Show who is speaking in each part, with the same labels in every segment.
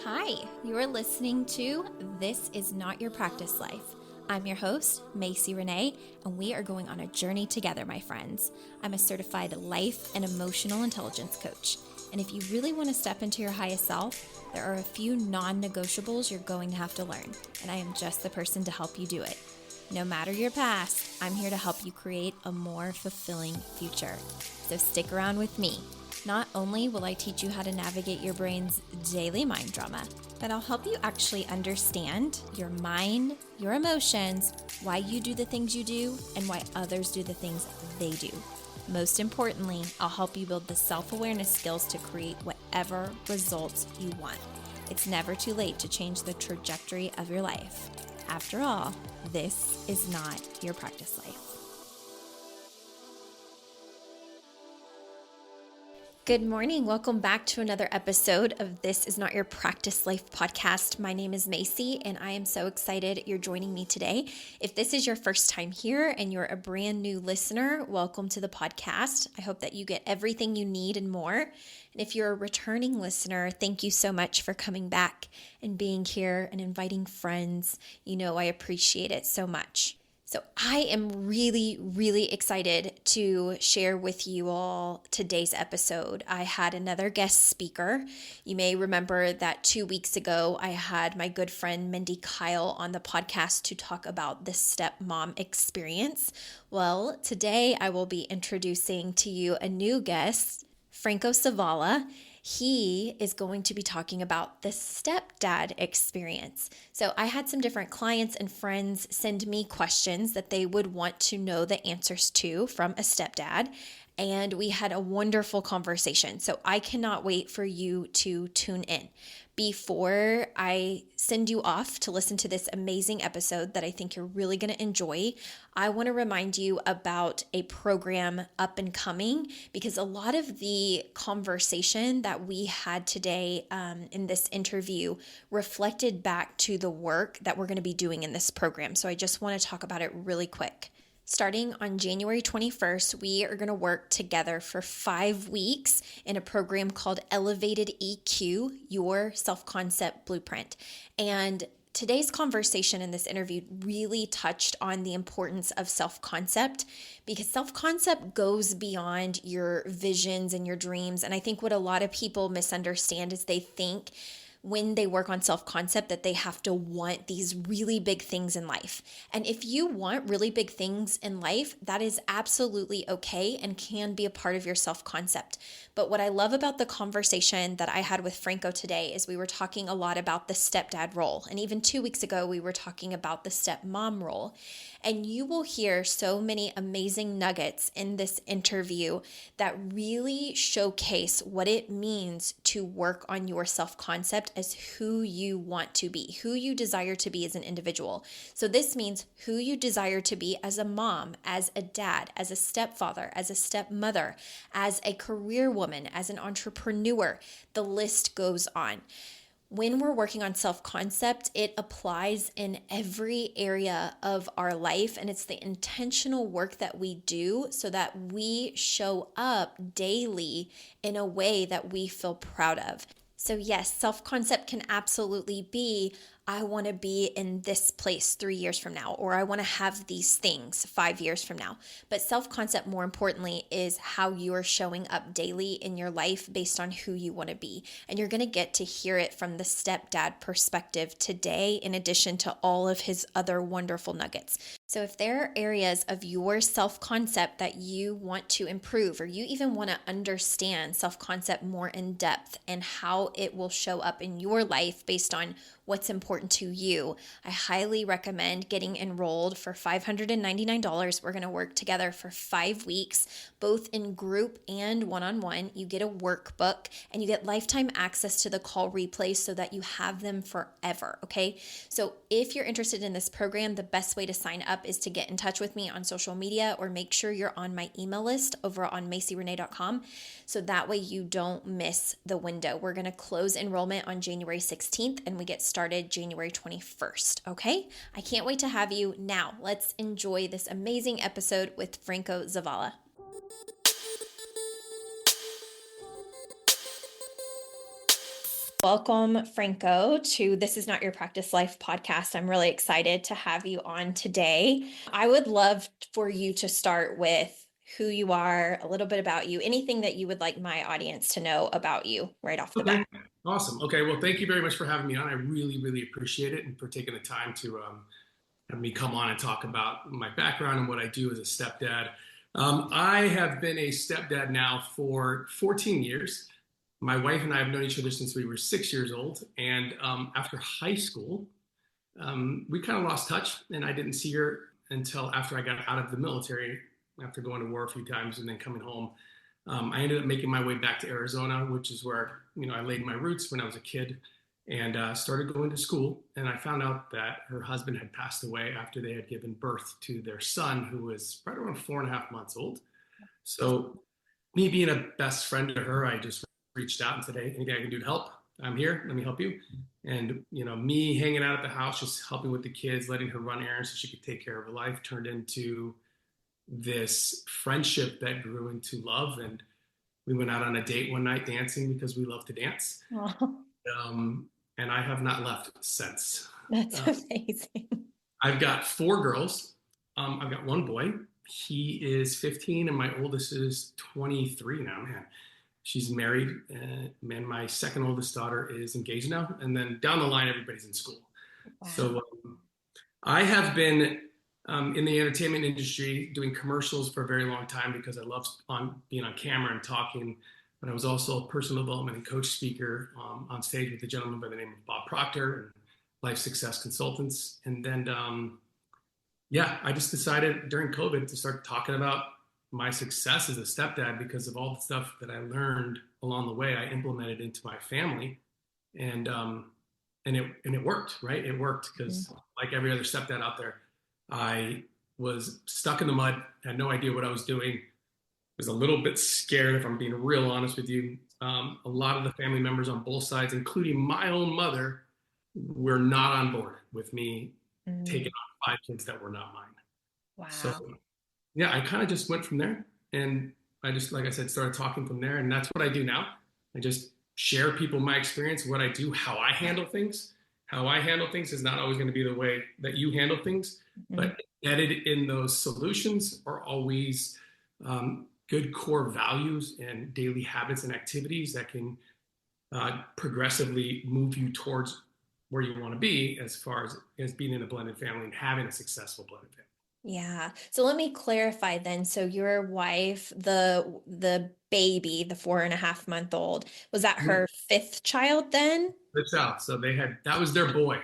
Speaker 1: Hi, you're listening to This Is Not Your Practice Life. I'm your host, Macy Renee, and we are going on a journey together, my friends. I'm a certified life and emotional intelligence coach. And if you really want to step into your highest self, there are a few non-negotiables you're going to have to learn, and I am just the person to help you do it. No matter your past, I'm here to help you create a more fulfilling future. So stick around with me. Not only will I teach you how to navigate your brain's daily mind drama, but I'll help you actually understand your mind, your emotions, why you do the things you do, and why others do the things they do. Most importantly, I'll help you build the self-awareness skills to create whatever results you want. It's never too late to change the trajectory of your life. After all, this is not your practice life. Good morning. Welcome back to another episode of This Is Not Your Practice Life podcast. My name is Macy, and I am so excited you're joining me today. If this is your first time here and you're a brand new listener, welcome to the podcast. I hope that you get everything you need and more. And if you're a returning listener, thank you so much for coming back and being here and inviting friends. You know, I appreciate it so much. So I am really excited to share with you all today's episode. I had another guest speaker. You may remember that 2 weeks ago, I had my good friend Mindy Kyle on the podcast to talk about the stepmom experience. Well, today I will be introducing to you a new guest, Franco Zavala. He is going to be talking about the stepdad experience. So I had some different clients and friends send me questions that they would want to know the answers to from a stepdad. And we had a wonderful conversation. So I cannot wait for you to tune in. Before I send you off to listen to this amazing episode that I think you're really going to enjoy, I want to remind you about a program up and coming, because a lot of the conversation that we had today in this interview reflected back to the work that we're going to be doing in this program. So I just want to talk about it really quick. Starting on January 21st, we are going to work together for 5 weeks in a program called Elevated EQ, Your Self-Concept Blueprint. And today's conversation in this interview really touched on the importance of self-concept, because self-concept goes beyond your visions and your dreams. And I think what a lot of people misunderstand is they think when they work on self-concept that they have to want these really big things in life. And if you want really big things in life, that is absolutely okay and can be a part of your self-concept. But what I love about the conversation that I had with Franco today is we were talking a lot about the stepdad role. And even 2 weeks ago, we were talking about the stepmom role. And you will hear so many amazing nuggets in this interview that really showcase what it means to work on your self-concept as who you want to be, who you desire to be as an individual. So this means who you desire to be as a mom, as a dad, as a stepfather, as a stepmother, as a career woman, as an entrepreneur. The list goes on. When we're working on self-concept, it applies in every area of our life, and it's the intentional work that we do so that we show up daily in a way that we feel proud of. So yes, self-concept can absolutely be, I want to be in this place 3 years from now, or I want to have these things 5 years from now. But self-concept, more importantly, is how you're showing up daily in your life based on who you want to be. And you're going to get to hear it from the stepdad perspective today, in addition to all of his other wonderful nuggets. So if there are areas of your self-concept that you want to improve, or you even want to understand self-concept more in depth and how it will show up in your life based on what's important to you, I highly recommend getting enrolled for $599. We're going to work together for 5 weeks, both in group and one-on-one. You get a workbook and you get lifetime access to the call replays so that you have them forever, okay? So if you're interested in this program, the best way to sign up is to get in touch with me on social media, or make sure you're on my email list over on macyrenee.com, so that way you don't miss the window. We're going to close enrollment on January 16th and we get started January 21st, okay? I can't wait to have you. Now, let's enjoy this amazing episode with Franco Zavala. Welcome, Franco, to This Is Not Your Practice Life podcast. I'm really excited to have you on today. I would love for you to start with who you are, a little bit about you, anything that you would like my audience to know about you right off the bat.
Speaker 2: Okay, awesome. Okay, well, thank you very much for having me on. I really, really appreciate it and for taking the time to have me come on and talk about my background and what I do as a stepdad. I have been a stepdad now for 14 years. My wife and I have known each other since we were 6 years old. And after high school, we kind of lost touch, and I didn't see her until after I got out of the military, after going to war a few times and then coming home. I ended up making my way back to Arizona, which is where I laid my roots when I was a kid, and started going to school. And I found out that her husband had passed away after they had given birth to their son, who was right around 4.5 months old. So, me being a best friend to her, I just reached out and said, "Hey, anything I can do to help? I'm here. Let me help you." And me hanging out at the house, just helping with the kids, letting her run errands so she could take care of her life, turned into this friendship that grew into love. And we went out on a date one night dancing because we love to dance.
Speaker 1: Oh,
Speaker 2: And I have not left since.
Speaker 1: that's
Speaker 2: Uh,
Speaker 1: amazing.
Speaker 2: I've got four girls. I've got one boy. He is 15, and my oldest is 23 now, man. She's married, and my second oldest daughter is engaged now. And then down the line, everybody's in school.
Speaker 1: Wow.
Speaker 2: So I have been in the entertainment industry doing commercials for a very long time because I love being on camera and talking. But I was also a personal development and coach speaker on stage with a gentleman by the name of Bob Proctor and Life Success Consultants. And then, I just decided during COVID to start talking about my success as a stepdad because of all the stuff that I learned along the way. I implemented into my family, and it worked, right? It worked because, like every other stepdad out there, I was stuck in the mud, had no idea what I was doing, was a little bit scared, if I'm being real honest with you. A lot of the family members on both sides, including my own mother, were not on board with me taking
Speaker 1: Mm,
Speaker 2: on five kids that were not mine. So,
Speaker 1: wow.
Speaker 2: yeah, I kind of just went from there. And I just, like I said, started talking from there. And that's what I do now. I just share people my experience, what I do, how I handle things. How I handle things is not always going to be the way that you handle things,
Speaker 1: Mhm.
Speaker 2: but embedded in those solutions are always good core values and daily habits and activities that can progressively move you towards where you want to be as far as being in a blended family and having a successful blended family.
Speaker 1: Yeah. So let me clarify then. So your wife, the baby, the 4.5 month old, was that her fifth child then?
Speaker 2: The child. So that was their boy.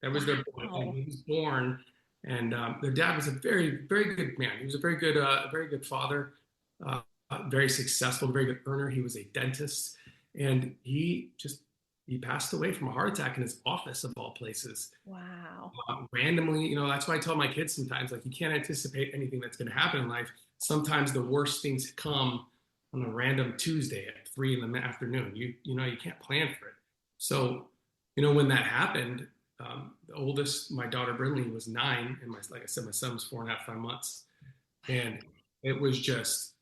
Speaker 2: That was their boy. And
Speaker 1: Wow.
Speaker 2: he was born, and their dad was a very, very good man. He was a very good father, uh, very successful, very good earner. He was a dentist, and he passed away from a heart attack in his office of all places.
Speaker 1: Wow.
Speaker 2: Randomly, that's why I tell my kids sometimes, like, you can't anticipate anything that's going to happen in life. Sometimes the worst things come on a random Tuesday at 3 in the afternoon. You can't plan for it. So, when that happened, the oldest, my daughter Brinley, was 9, and like I said, my son was 4.5, 5 months, and it was just,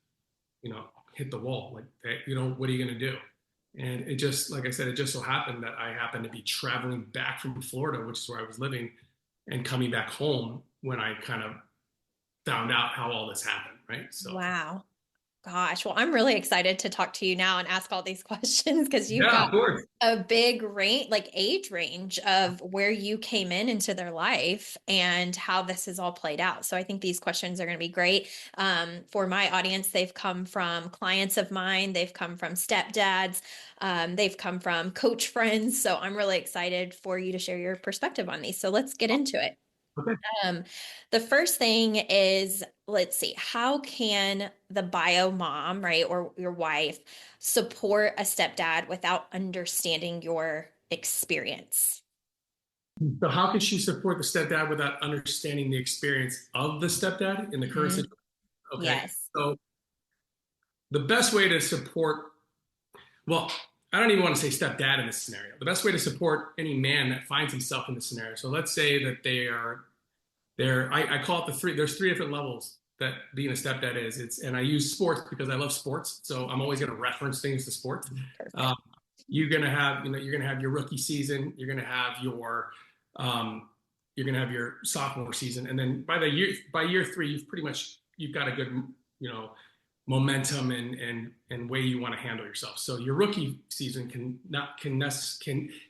Speaker 2: hit the wall. Like, what are you going to do? And it just, like I said, it just so happened that I happened to be traveling back from Florida, which is where I was living, and coming back home when I kind of found out how all this happened, right? So,
Speaker 1: Wow. Gosh, well, I'm really excited to talk to you now and ask all these questions because you've
Speaker 2: yeah,
Speaker 1: got
Speaker 2: of course.
Speaker 1: a big range, like age range of where you came into their life and how this has all played out. So I think these questions are going to be great. For my audience, they've come from clients of mine, they've come from stepdads, they've come from coach friends. So I'm really excited for you to share your perspective on these. So let's get into it.
Speaker 2: Okay.
Speaker 1: Um, the first thing is, let's see, how can the bio mom, right, or your wife support a stepdad without understanding your experience?
Speaker 2: So how can she support the stepdad without understanding the experience of the stepdad in the current
Speaker 1: Mhm.
Speaker 2: situation? Okay.
Speaker 1: Yes.
Speaker 2: So the best way to support, well, I don't even want to say stepdad in this scenario. The best way to support any man that finds himself in this scenario. So let's say that I call it there's three different levels that being a stepdad is. And I use sports because I love sports. So I'm always going to reference things to sports.
Speaker 1: Perfect.
Speaker 2: you're gonna have your rookie season, you're gonna have your sophomore season, and then by year three, you've got a good, you know, momentum and way you want to handle yourself. So your rookie season can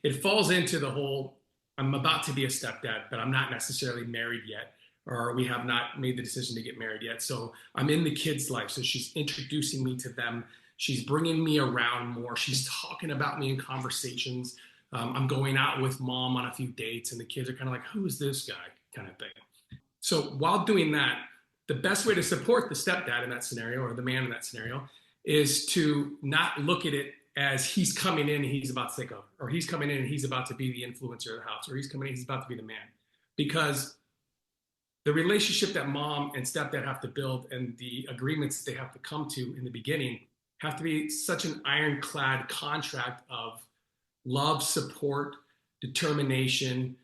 Speaker 2: it falls into the whole, I'm about to be a stepdad, but I'm not necessarily married yet, or we have not made the decision to get married yet. So I'm in the kid's life. So she's introducing me to them. She's bringing me around more. She's talking about me in conversations. I'm going out with mom on a few dates, and the kids are kind of like, who's this guy, kind of thing. So while doing that, the best way to support the stepdad in that scenario, or the man in that scenario, is to not look at it as he's coming in and he's about to take over, or he's coming in and he's about to be the influencer of the house, or he's coming in and he's about to be the man. Because the relationship that mom and stepdad have to build, and the agreements that they have to come to in the beginning, have to be such an ironclad contract of love, support, determination,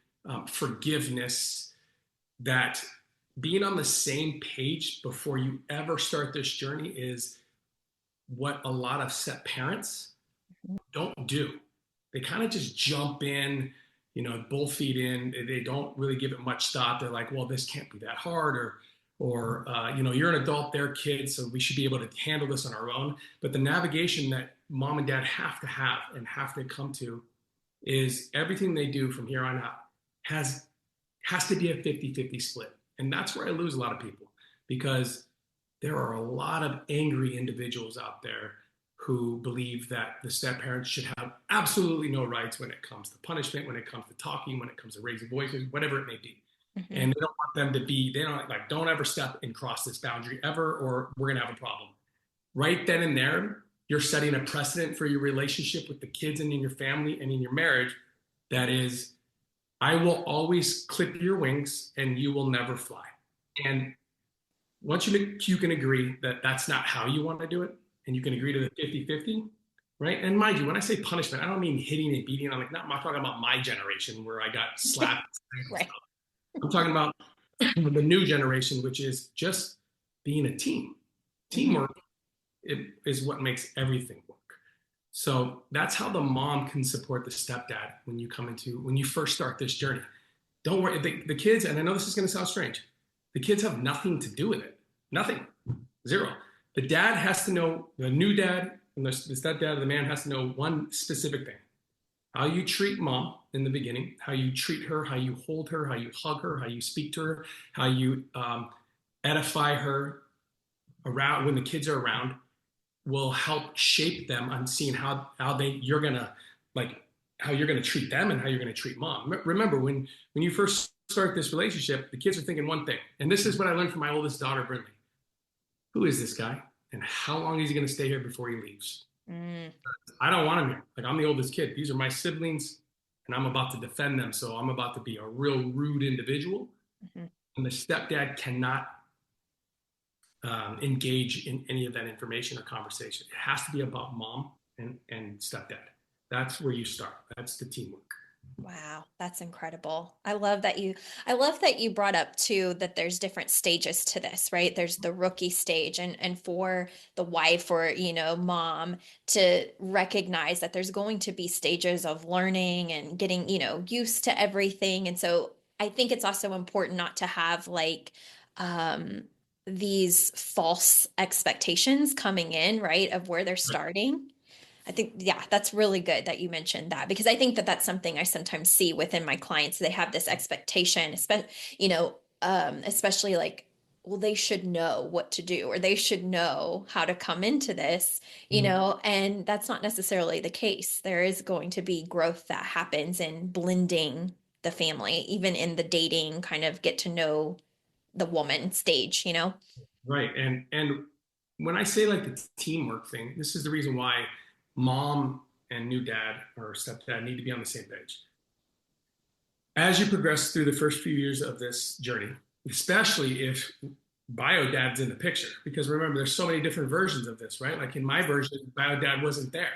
Speaker 2: forgiveness, that being on the same page before you ever start this journey is what a lot of step parents don't do. They kind of just jump in, you know, both feet in. They don't really give it much thought. They're like, well, this can't be that hard, or you know, you're an adult, they're kids, so we should be able to handle this on our own. But the navigation that mom and dad have and have to come to is everything they do from here on out has to be a 50-50 split. And that's where I lose a lot of people, because there are a lot of angry individuals out there who believe that the step parents should have absolutely no rights when it comes to punishment, when it comes to talking, when it comes to raising voices, whatever it may be. Mm-hmm. And they don't want them to be, don't ever step and cross this boundary ever, or we're going to have a problem. Right then and there, you're setting a precedent for your relationship with the kids and in your family and in your marriage. That is, I will always clip your wings and you will never fly. And once you can agree that that's not how you want to do it, and you can agree to the 50-50, right? And mind you, when I say punishment, I don't mean hitting and beating. I'm not talking about my generation where I got slapped. Right. I'm talking about the new generation, which is just being a team. Teamwork is what makes everything work. So that's how the mom can support the stepdad when you first start this journey. Don't worry, the kids, and I know this is going to sound strange, the kids have nothing to do with it. Nothing. Zero. The dad has to know, the new dad and the stepdad, the man has to know one specific thing. How you treat mom in the beginning, how you treat her, how you hold her, how you hug her, how you speak to her, how you edify her around when the kids are around, will help shape them on seeing how you're gonna treat them and how you're gonna treat mom. Remember, when you first start this relationship, the kids are thinking one thing, and this is what I learned from my oldest daughter, Brinley. Who is this guy, and how long is he gonna stay here before he leaves? I don't want him here. Like, I'm the oldest kid. These are my siblings, and I'm about to defend them. So I'm about to be a real rude individual, and the stepdad cannot engage in any of that information or conversation. It has to be about mom and stepdad. That's where you start. That's the teamwork.
Speaker 1: Wow, that's incredible. I love that you brought up too that there's different stages to this, right? There's the rookie stage, and for the wife or, you know, mom to recognize that there's going to be stages of learning and getting, you know, used to everything. And so I think it's also important not to have like these false expectations coming in, right, of where they're starting. I think, yeah, that's really good that you mentioned that, because I think that that's something I sometimes see within my clients. They have this expectation, especially like, well, they should know what to do, or they should know how to come into this, you know, and that's not necessarily the case. There is going to be growth that happens in blending the family, even in the dating kind of get to know the woman stage, you know?
Speaker 2: Right. And when I say like the teamwork thing, this is the reason why mom and new dad or stepdad need to be on the same page. As you progress through the first few years of this journey, especially if bio dad's in the picture, because remember, there's so many different versions of this, right? Like in my version, bio dad wasn't there.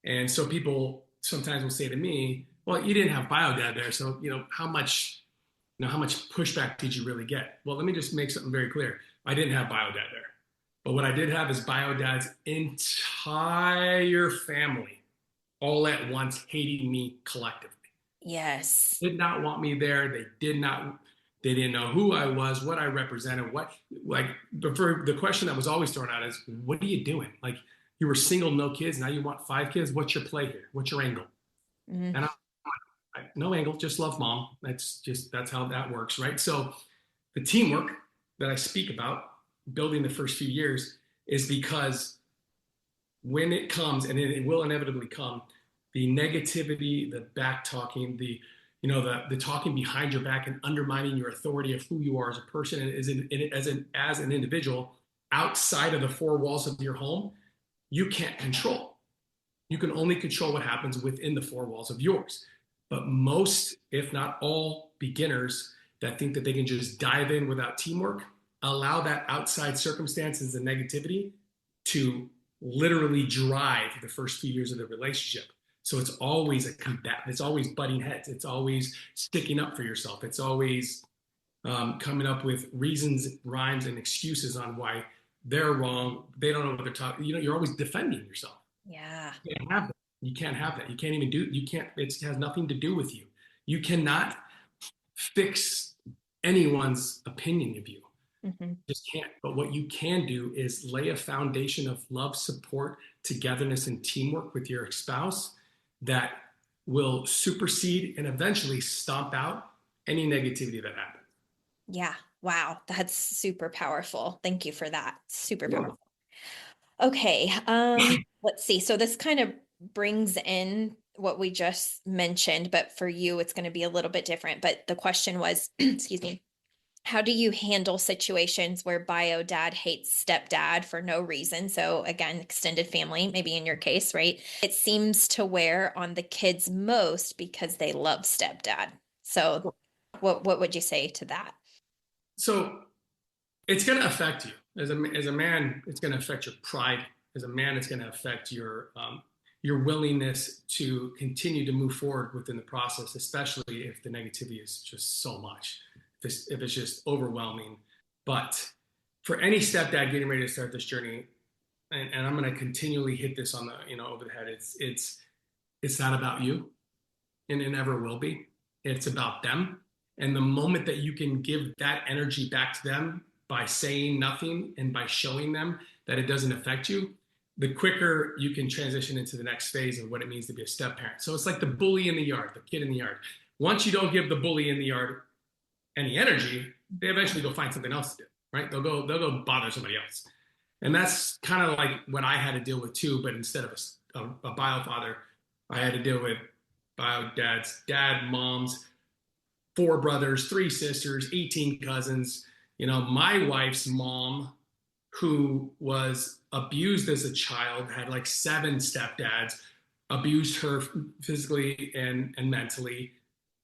Speaker 2: And so people sometimes will say to me, well, you didn't have bio dad there. So, you know, how much pushback did you really get? Well, let me just make something very clear. I didn't have bio dad there. But what I did have is bio dad's entire family all at once hating me collectively.
Speaker 1: Yes.
Speaker 2: Did not want me there. They didn't know who I was, what I represented, the question that was always thrown out is, what are you doing? Like, you were single, no kids. Now you want 5 kids. What's your play here? What's your angle?
Speaker 1: Mm-hmm.
Speaker 2: And no angle, just love mom. That's how that works. Right. So the teamwork that I speak about building the first few years is because when it comes, and it will inevitably come, the negativity, the back talking, the talking behind your back and undermining your authority of who you are as a person and as an individual outside of the four walls of your home, you can't control. You can only control what happens within the four walls of yours. But most, if not all, beginners that think that they can just dive in without teamwork allow that outside circumstances and negativity to literally drive the first few years of the relationship. So it's always a combat. It's always butting heads. It's always sticking up for yourself. It's always coming up with reasons, rhymes, and excuses on why they're wrong. They don't know what they're talking. You're always defending yourself.
Speaker 1: Yeah.
Speaker 2: You can't have that. You can't have that. You can't even do. You can't. It has nothing to do with you. You cannot fix anyone's opinion of you.
Speaker 1: Mm-hmm.
Speaker 2: Just can't. But what you can do is lay a foundation of love, support, togetherness, and teamwork with your spouse that will supersede and eventually stomp out any negativity that happens.
Speaker 1: Yeah. Wow. That's super powerful. Thank you for that. Super powerful. Okay. Let's see. So this kind of brings in what we just mentioned, but for you, it's going to be a little bit different. But the question was, excuse me, how do you handle situations where bio dad hates stepdad for no reason? So again, extended family, maybe in your case, right? It seems to wear on the kids most because they love stepdad. So what would you say to that?
Speaker 2: So it's going to affect you as a man. It's going to affect your pride. As a man, it's going to affect your willingness to continue to move forward within the process, especially if the negativity is just so much, if it's just overwhelming. But for any stepdad getting ready to start this journey, and I'm going to continually hit this on the over the head. It's not about you, and it never will be. It's about them. And the moment that you can give that energy back to them by saying nothing and by showing them that it doesn't affect you, the quicker you can transition into the next phase of what it means to be a step parent. So it's like the bully in the yard, the kid in the yard. Once you don't give the bully in the yard any energy, they eventually go find something else to do, right? They'll go bother somebody else. And that's kind of like what I had to deal with too, but instead of a bio father, I had to deal with bio dads, dad, moms, 4 brothers, 3 sisters, 18 cousins. My wife's mom, who was abused as a child, had like 7 stepdads, abused her physically and mentally.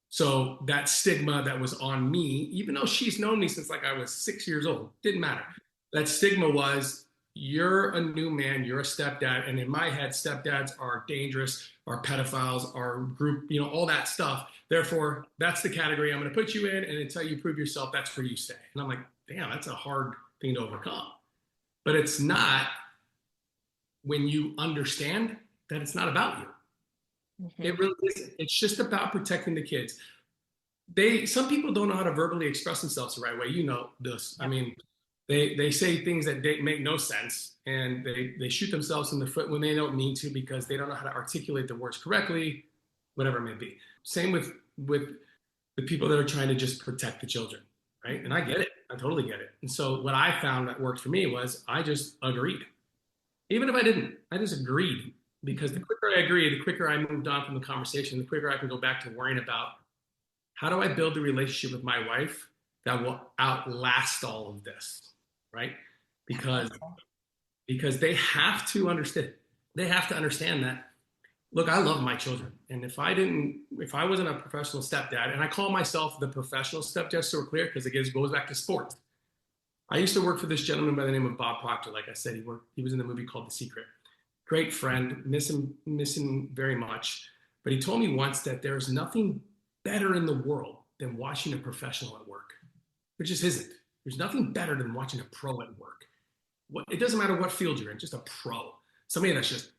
Speaker 2: So that stigma that was on me, even though she's known me since like I was 6 years old, didn't matter. That stigma was, you're a new man, you're a stepdad. And in my head, stepdads are dangerous, are pedophiles, are group, all that stuff. Therefore, that's the category I'm going to put you in. And until you prove yourself, that's where you stay. And I'm like, damn, that's a hard thing to overcome. But it's not when you understand that it's not about you. Mm-hmm. It really isn't. It's just about protecting the kids. Some people don't know how to verbally express themselves the right way. You know this. I mean, they say things that make no sense, and they shoot themselves in the foot when they don't mean to because they don't know how to articulate the words correctly, whatever it may be. Same with the people that are trying to just protect the children, right? And I get it. I totally get it. And so what I found that worked for me was I just agreed. Even if I didn't, I just agreed, because the quicker I agreed, the quicker I moved on from the conversation, the quicker I can go back to worrying about how do I build a relationship with my wife that will outlast all of this, right? Because they have to understand. They have to understand that, look, I love my children. And if I wasn't a professional stepdad, and I call myself the professional stepdad, so we're clear, because it goes back to sports. I used to work for this gentleman by the name of Bob Proctor. Like I said, he was in the movie called The Secret. Great friend, miss him very much. But he told me once that there's nothing better in the world than watching a professional at work. There just isn't. There's nothing better than watching a pro at work. It doesn't matter what field you're in, just a pro. Somebody that's just,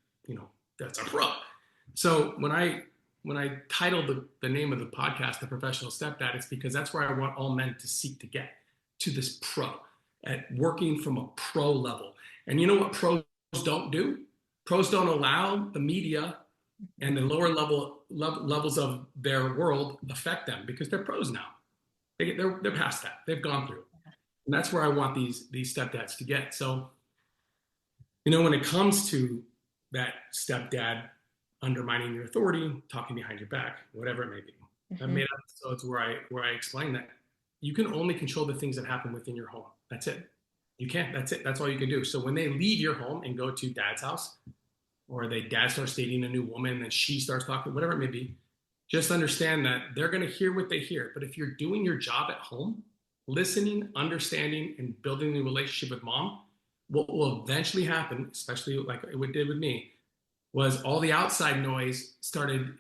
Speaker 2: that's a pro. So when I titled the name of the podcast, The Professional Stepdad, it's because that's where I want all men to seek to get to this pro, at working from a pro level. And you know what pros don't do? Pros don't allow the media and the lower levels of their world affect them because they're pros now. They're past that. They've gone through it. And that's where I want these stepdads to get. So, when it comes to that stepdad undermining your authority, talking behind your back, whatever it may be, I've made episodes where I explain that you can only control the things that happen within your home. That's it. You can't. That's it. That's all you can do. So when they leave your home and go to dad's house, or dad starts dating a new woman and then she starts talking, whatever it may be, just understand that they're going to hear what they hear. But if you're doing your job at home, listening, understanding, and building a relationship with mom, what will eventually happen, especially like it did with me, was all the outside noise started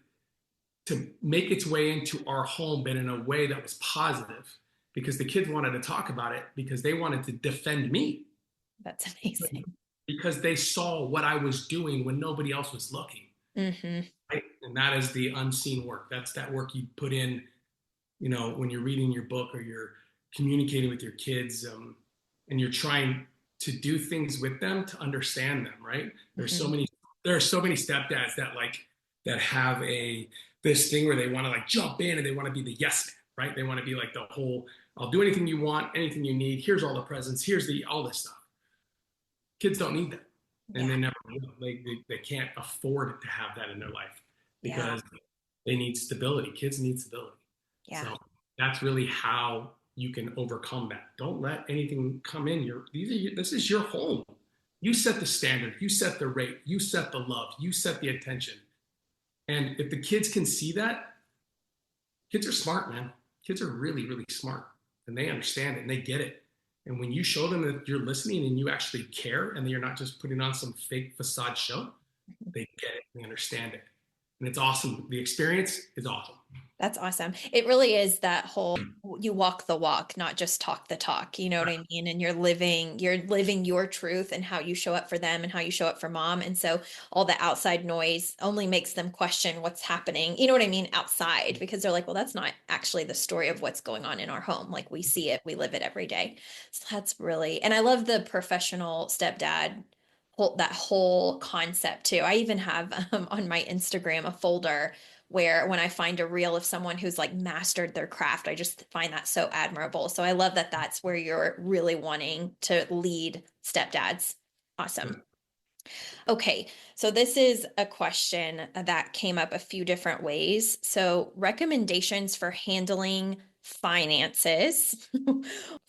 Speaker 2: to make its way into our home, but in a way that was positive, because the kids wanted to talk about it because they wanted to defend me.
Speaker 1: That's amazing.
Speaker 2: Because they saw what I was doing when nobody else was looking. Right? And that is the unseen work. That's that work you put in, when you're reading your book or you're communicating with your kids, and you're trying to do things with them to understand them, right? There are so many stepdads that have this thing where they want to jump in and they want to be the yes man, right? They want to be like the whole, I'll do anything you want, anything you need. Here's all the presents. Here's all this stuff. Kids don't need that. And they never will. They can't afford to have that in their life because they need stability. Kids need stability. Yeah. So that's really how you can overcome that. Don't let anything come in. This is your home. You set the standard. You set the rate. You set the love. You set the attention. And if the kids can see that, kids are smart, man. Kids are really, really smart. And they understand it and they get it. And when you show them that you're listening and you actually care and that you're not just putting on some fake facade show, they get it, they understand it. And it's awesome. The experience is awesome.
Speaker 1: That's awesome. It really is that whole, you walk the walk, not just talk the talk, you know what I mean? And you're living your truth and how you show up for them and how you show up for mom. And so all the outside noise only makes them question what's happening, you know what I mean, outside, because they're like, well, that's not actually the story of what's going on in our home. Like we see it, we live it every day. So that's really, and I love the professional stepdad that whole concept too. I even have on my Instagram a folder where when I find a reel of someone who's mastered their craft, I just find that so admirable. So I love that that's where you're really wanting to lead stepdads. Awesome. Okay, so this is a question that came up a few different ways. So recommendations for handling finances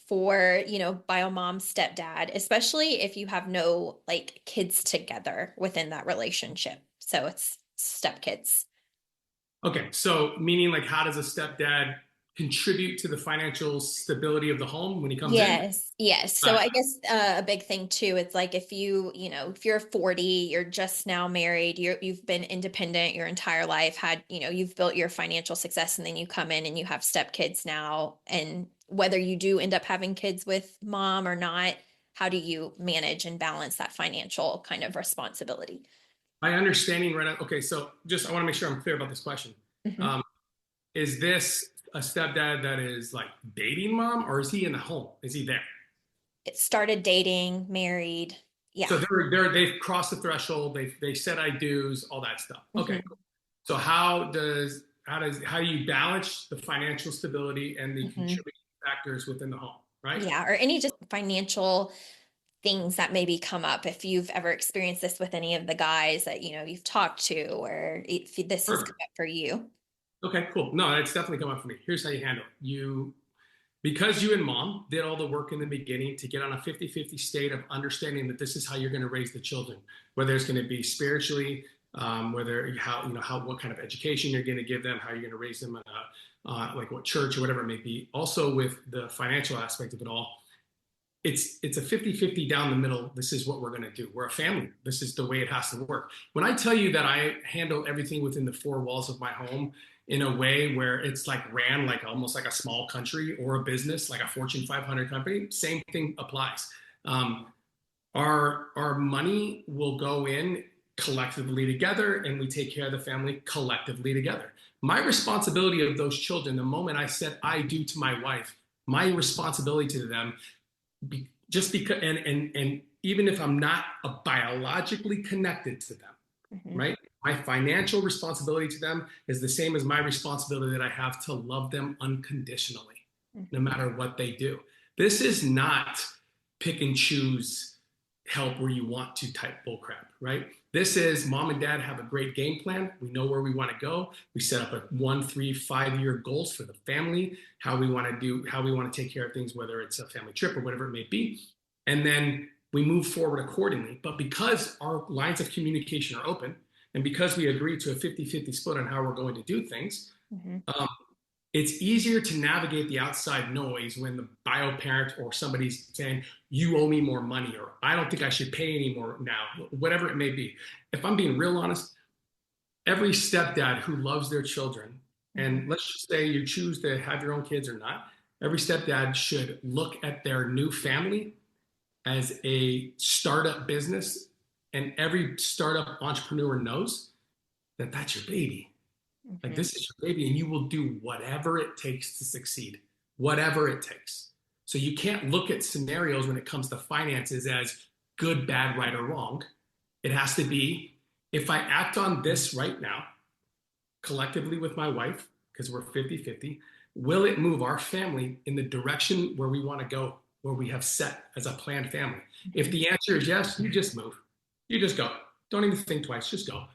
Speaker 1: for, bio mom, stepdad, especially if you have no kids together within that relationship. So it's stepkids.
Speaker 2: Okay, so meaning how does a stepdad contribute to the financial stability of the home when he comes in?
Speaker 1: Yes. So I guess a big thing too, it's if if you're 40, you're just now married, you've been independent your entire life, you've built your financial success, and then you come in and you have stepkids now, and whether you do end up having kids with mom or not, how do you manage and balance that financial kind of responsibility?
Speaker 2: My understanding right now, okay, so I want to make sure I'm clear about this question. Is this a stepdad that is dating mom, or is he in the home? Is he there?
Speaker 1: It started dating, married. Yeah.
Speaker 2: So they've crossed the threshold. They said I do's, all that stuff. Okay. Cool. So how do you balance the financial stability and the contributing factors within the home, right?
Speaker 1: Yeah, or any just financial things that maybe come up if you've ever experienced this with any of the guys that you've talked to, or if this has come up for you.
Speaker 2: Okay, cool. No, it's definitely come up for me. Here's how you handle it. Because you and mom did all the work in the beginning to get on a 50-50 state of understanding that this is how you're going to raise the children, whether it's going to be spiritually, what kind of education you're going to give them, how you're going to raise them, what church or whatever it may be. Also with the financial aspect of it all, it's a 50-50 down the middle. This is what we're going to do. We're a family. This is the way it has to work. When I tell you that I handle everything within the four walls of my home in a way where it's ran almost like a small country or a business, like a Fortune 500 company, same thing applies. Our money will go in collectively together, and we take care of the family collectively together. My responsibility of those children, the moment I said I do to my wife, my responsibility to them, just because, and even if I'm not biologically connected to them,
Speaker 1: Mm-hmm.
Speaker 2: right? My financial responsibility to them is the same as my responsibility that I have to love them unconditionally, no matter what they do. This is not pick and choose help where you want to type bullcrap, right? This is mom and dad have a great game plan. We know where we want to go. We set up a 1, 3, 5-year goals for the family, how we want to take care of things, whether it's a family trip or whatever it may be. And then we move forward accordingly. But because our lines of communication are open, and because we agree to a 50-50 split on how we're going to do things,
Speaker 1: Mm-hmm.
Speaker 2: it's easier to navigate the outside noise when the bio parent or somebody's saying, you owe me more money, or I don't think I should pay any more now, whatever it may be. If I'm being real honest, every stepdad who loves their children, and let's just say you choose to have your own kids or not, every stepdad should look at their new family as a startup business. And every startup entrepreneur knows that that's your baby. Like, this is your baby, and you will do whatever it takes to succeed, whatever it takes. So you can't look at scenarios when it comes to finances as good, bad, right, or wrong. It has to be, if I act on this right now, collectively with my wife, because we're 50-50, will it move our family in the direction where we want to go, where we have set as a planned family? If the answer is yes, you just move. You just go. Don't even think twice, just go.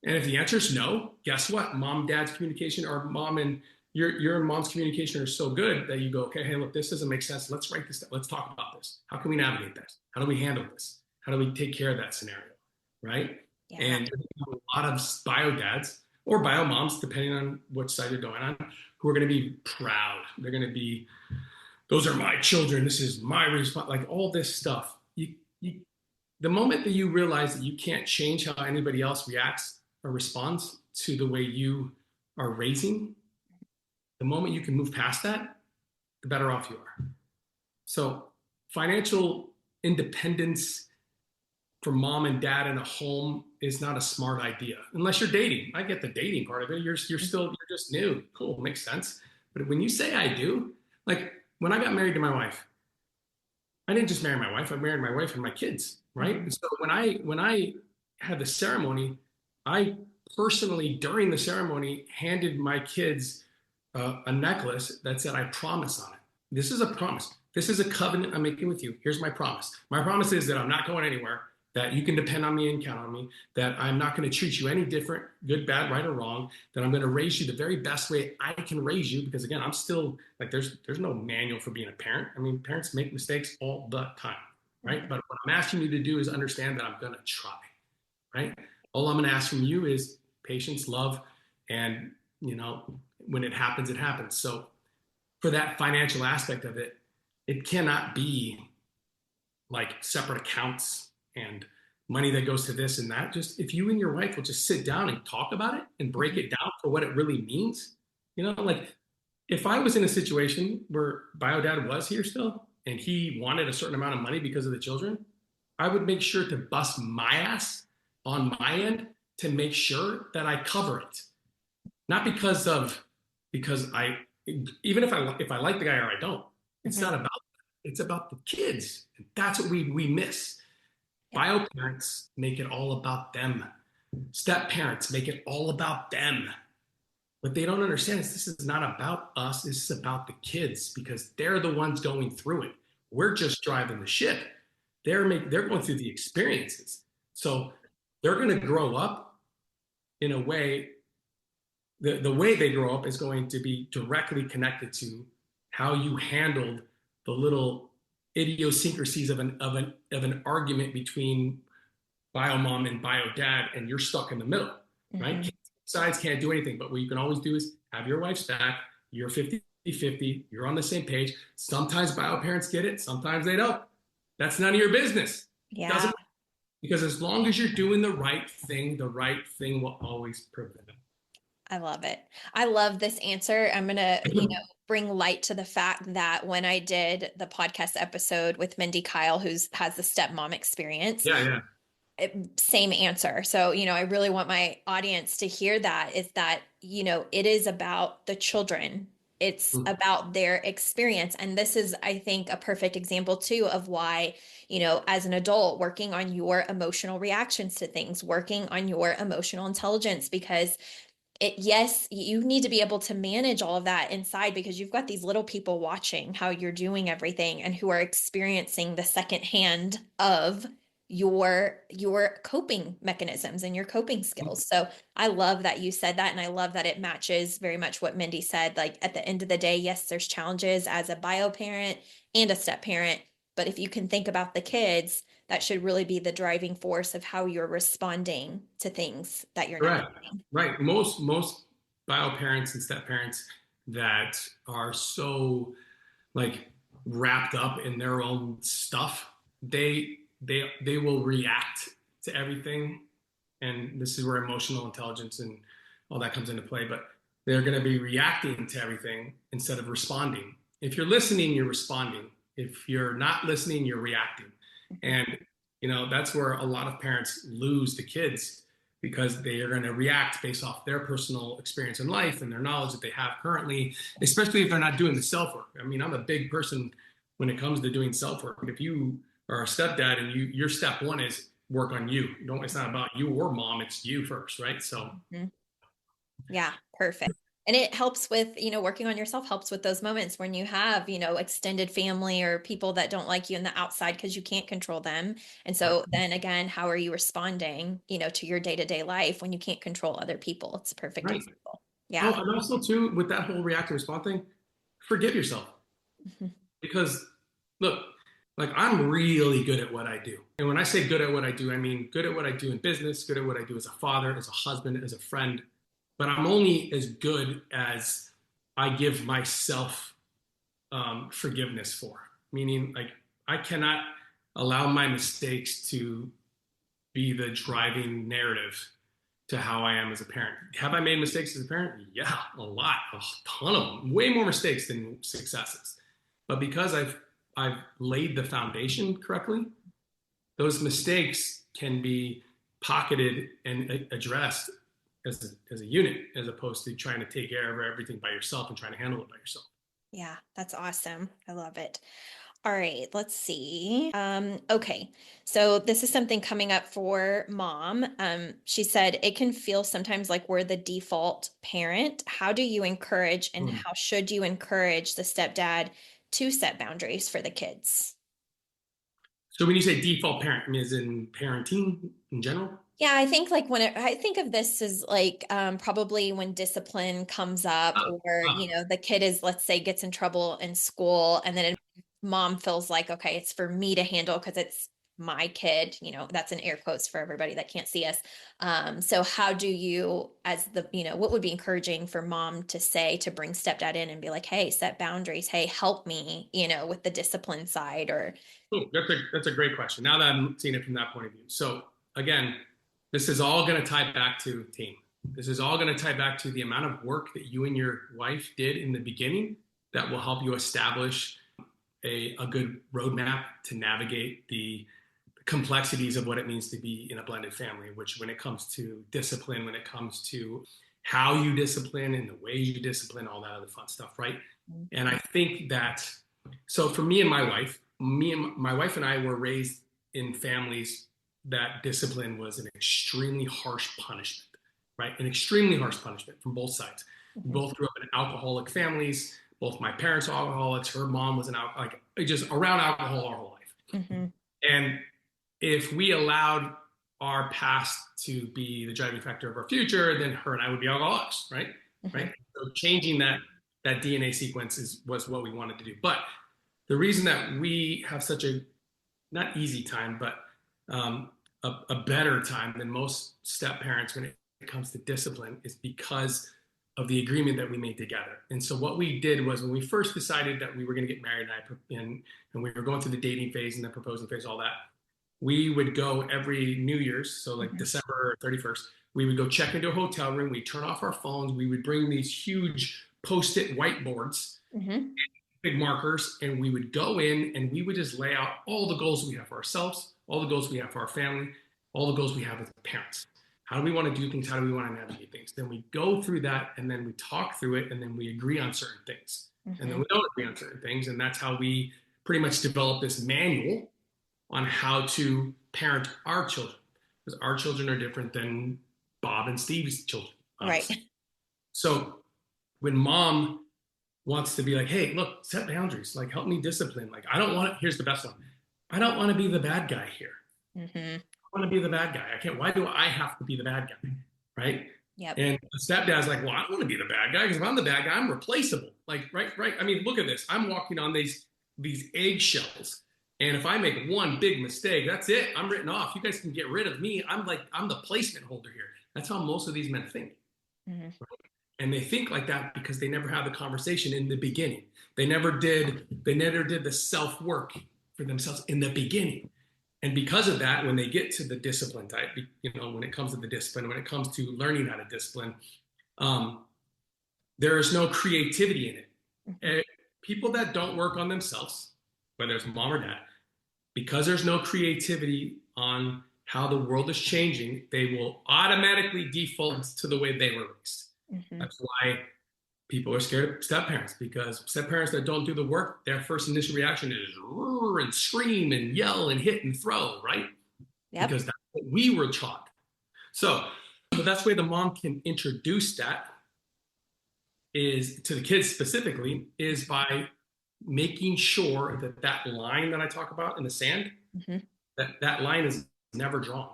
Speaker 2: And if the answer is no, guess what? Mom, dad's communication, or mom and your mom's communication are so good that you go, okay, hey, look, this doesn't make sense. Let's write this down. Let's talk about this. How can we navigate this? How do we handle this? How do we take care of that scenario? Right?
Speaker 1: Yeah.
Speaker 2: And a lot of bio dads or bio moms, depending on which side you're going on, who are going to be proud. They're going to be, those are my children. This is my response. Like, all this stuff. The moment that you realize that you can't change how anybody else reacts or responds to the way you are raising, the moment you can move past that, the better off you are. So financial independence for mom and dad in a home is not a smart idea, unless you're dating. I get the dating part of it. You're just new. Cool, makes sense. But when you say I do, like when I got married to my wife, I didn't just marry my wife. I married my wife and my kids, right? And so when I had the ceremony, I personally, during the ceremony, handed my kids a necklace that said, I promise on it. This is a promise. This is a covenant I'm making with you. Here's my promise. My promise is that I'm not going anywhere, that you can depend on me and count on me, that I'm not going to treat you any different, good, bad, right, or wrong, that I'm going to raise you the very best way I can raise you. Because again, I'm still, like, there's no manual for being a parent. I mean, parents make mistakes all the time, right? But what I'm asking you to do is understand that I'm going to try, right? All I'm going to ask from you is patience, love, and, when it happens, it happens. So for that financial aspect of it, it cannot be like separate accounts and money that goes to this and that. Just if you and your wife will just sit down and talk about it and break it down for what it really means, like if I was in a situation where bio dad was here still and he wanted a certain amount of money because of the children, I would make sure to bust my ass on my end to make sure that I cover it. Not because I, even if I like the guy or I don't, it's not about that. It's about the kids. And that's what we miss. Bio parents make it all about them. Step parents make it all about them. What they don't understand is this is not about us. This is about the kids, because they're the ones going through it. We're just driving the ship. They're going through the experiences. So they're going to grow up in a way, the way they grow up is going to be directly connected to how you handled the little idiosyncrasies of an argument between bio mom and bio dad, and you're stuck in the middle, right? Sides can't do anything, but what you can always do is have your wife's back. You're 50-50. You're on the same page. Sometimes bio parents get it. Sometimes they don't. That's none of your business.
Speaker 1: Yeah.
Speaker 2: Because as long as you're doing the right thing will always prevail.
Speaker 1: I love it. I love this answer. I'm going to, bring light to the fact that when I did the podcast episode with Mindy Kyle, has the stepmom experience.
Speaker 2: Yeah.
Speaker 1: same answer. So, I really want my audience to hear that is that, it is about the children. It's
Speaker 2: Mm.
Speaker 1: about their experience. And this is, I think, a perfect example too of why, as an adult, working on your emotional reactions to things, working on your emotional intelligence, because yes, you need to be able to manage all of that inside because you've got these little people watching how you're doing everything and who are experiencing the second hand of your coping mechanisms and your coping skills. So I love that you said that, and I love that it matches very much what Mindy said. Like at the end of the day, yes, there's challenges as a bio parent and a step parent, but if you can think about the kids, that should really be the driving force of how you're responding to things that you're
Speaker 2: Correct.
Speaker 1: navigating.
Speaker 2: Right. Most bio parents and step parents that are so like wrapped up in their own stuff, they will react to everything, and this is where emotional intelligence and all that comes into play. But they're going to be reacting to everything instead of responding. If you're listening, you're responding. If you're not listening, you're reacting, and that's where a lot of parents lose the kids because they are going to react based off their personal experience in life and their knowledge that they have currently, especially if they're not doing the self work. I mean, I'm a big person when it comes to doing self work. If you are a stepdad and your step one is work on you. It's not about you or mom, it's you first, right? So
Speaker 1: Mhm. Yeah, perfect. And it helps with, working on yourself helps with those moments when you have, extended family or people that don't like you in the outside because you can't control them. And so then again, how are you responding, to your day-to-day life when you can't control other people? It's a perfect
Speaker 2: right.
Speaker 1: example. Yeah.
Speaker 2: Oh, and also too, with that whole react and respond thing, forgive yourself.
Speaker 1: Mhm.
Speaker 2: Because look, like I'm really good at what I do. And when I say good at what I do, I mean good at what I do in business, good at what I do as a father, as a husband, as a friend. But I'm only as good as I give myself forgiveness for. Meaning, like, I cannot allow my mistakes to be the driving narrative to how I am as a parent. Have I made mistakes as a parent? Yeah, a lot, a ton of them, way more mistakes than successes. But because I've laid the foundation correctly, those mistakes can be pocketed and addressed as a unit, as opposed to trying to take care of everything by yourself and trying to handle it by yourself.
Speaker 1: Yeah, that's awesome. I love it. All right, let's see. Okay, so this is something coming up for mom. She said it can feel sometimes like we're the default parent. How do you encourage and
Speaker 2: Hmm.
Speaker 1: how should you encourage the stepdad to set boundaries for the kids?
Speaker 2: So when you say default parent, I mean, is in parenting in general?
Speaker 1: Yeah, I think like I think of this as like probably when discipline comes up
Speaker 2: Ah,
Speaker 1: or
Speaker 2: ah.
Speaker 1: the kid is, let's say, gets in trouble in school and then mom feels like, okay, it's for me to handle because it's my kid, that's in air quotes for everybody that can't see us. So how do you, as what would be encouraging for mom to say to bring stepdad in and be like, hey, set boundaries, hey, help me, with the discipline side or
Speaker 2: Oh, that's a great question. Now that I'm seeing it from that point of view. So again, this is all going to tie back to team. This is all going to tie back to the amount of work that you and your wife did in the beginning that will help you establish a good roadmap to navigate the complexities of what it means to be in a blended family, which when it comes to discipline, when it comes to how you discipline and the way you discipline, all that other fun stuff, right? And I think that, so for me and my wife and I were raised in families that discipline was an extremely harsh punishment, right? An extremely harsh punishment from both sides. We
Speaker 1: Mhm.
Speaker 2: both grew up in alcoholic families. Both my parents are alcoholics. Her mom was like just around alcohol our whole life.
Speaker 1: Mhm.
Speaker 2: And if we allowed our past to be the driving factor of our future, then her and I would be alcoholics, right?
Speaker 1: Mhm.
Speaker 2: Right. So changing that DNA sequence was what we wanted to do. But the reason that we have such a not easy time, but a better time than most step parents when it comes to discipline is because of the agreement that we made together. And so what we did was when we first decided that we were going to get married and we were going through the dating phase and the proposing phase, all that, we would go every New Year's, so like
Speaker 1: Mhm.
Speaker 2: December 31st, we would go check into a hotel room, we'd turn off our phones, we would bring these huge post-it whiteboards,
Speaker 1: Mhm.
Speaker 2: big markers, and we would go in and we would just lay out all the goals we have for ourselves, all the goals we have for our family, all the goals we have as parents. How do we want to do things? How do we want to navigate things? Then we go through that, and then we talk through it, and then we agree on certain things. And then we don't agree on certain things. And that's how we pretty much develop this manual on how to parent our children. Because our children are different than Bob and Steve's children.
Speaker 1: Right.
Speaker 2: So when mom wants to be like, hey, look, set boundaries, like help me discipline. Like, I don't want to, here's the best one. I don't want to be the bad guy here. I want to be the bad guy. I can't, why do I have to be the bad guy? Right.
Speaker 1: Yep.
Speaker 2: And the stepdad's like, well, I don't want to be the bad guy, because if I'm the bad guy, I'm replaceable. Like, right. I mean, look at this. I'm walking on these eggshells. And if I make one big mistake, that's it. I'm written off. You guys can get rid of me. I'm the placement holder here. That's how most of these men think. Right? And they think like that because they never had the conversation in the beginning. They never did the self-work for themselves in the beginning. And because of that, when they get to the discipline type, when it comes to the discipline, when it comes to learning how to discipline, there is no creativity in it. And people that don't work on themselves, whether it's mom or dad, because there's no creativity on how the world is changing, they will automatically default to the way they were raised. That's why people are scared of step parents, because step parents that don't do the work, their first initial reaction is roar and scream and yell and hit and throw, right? Yep. Because that's what we were taught. So that's the way the mom can introduce that is to the kids specifically, is by making sure that line that I talk about in the sand, that line is never drawn,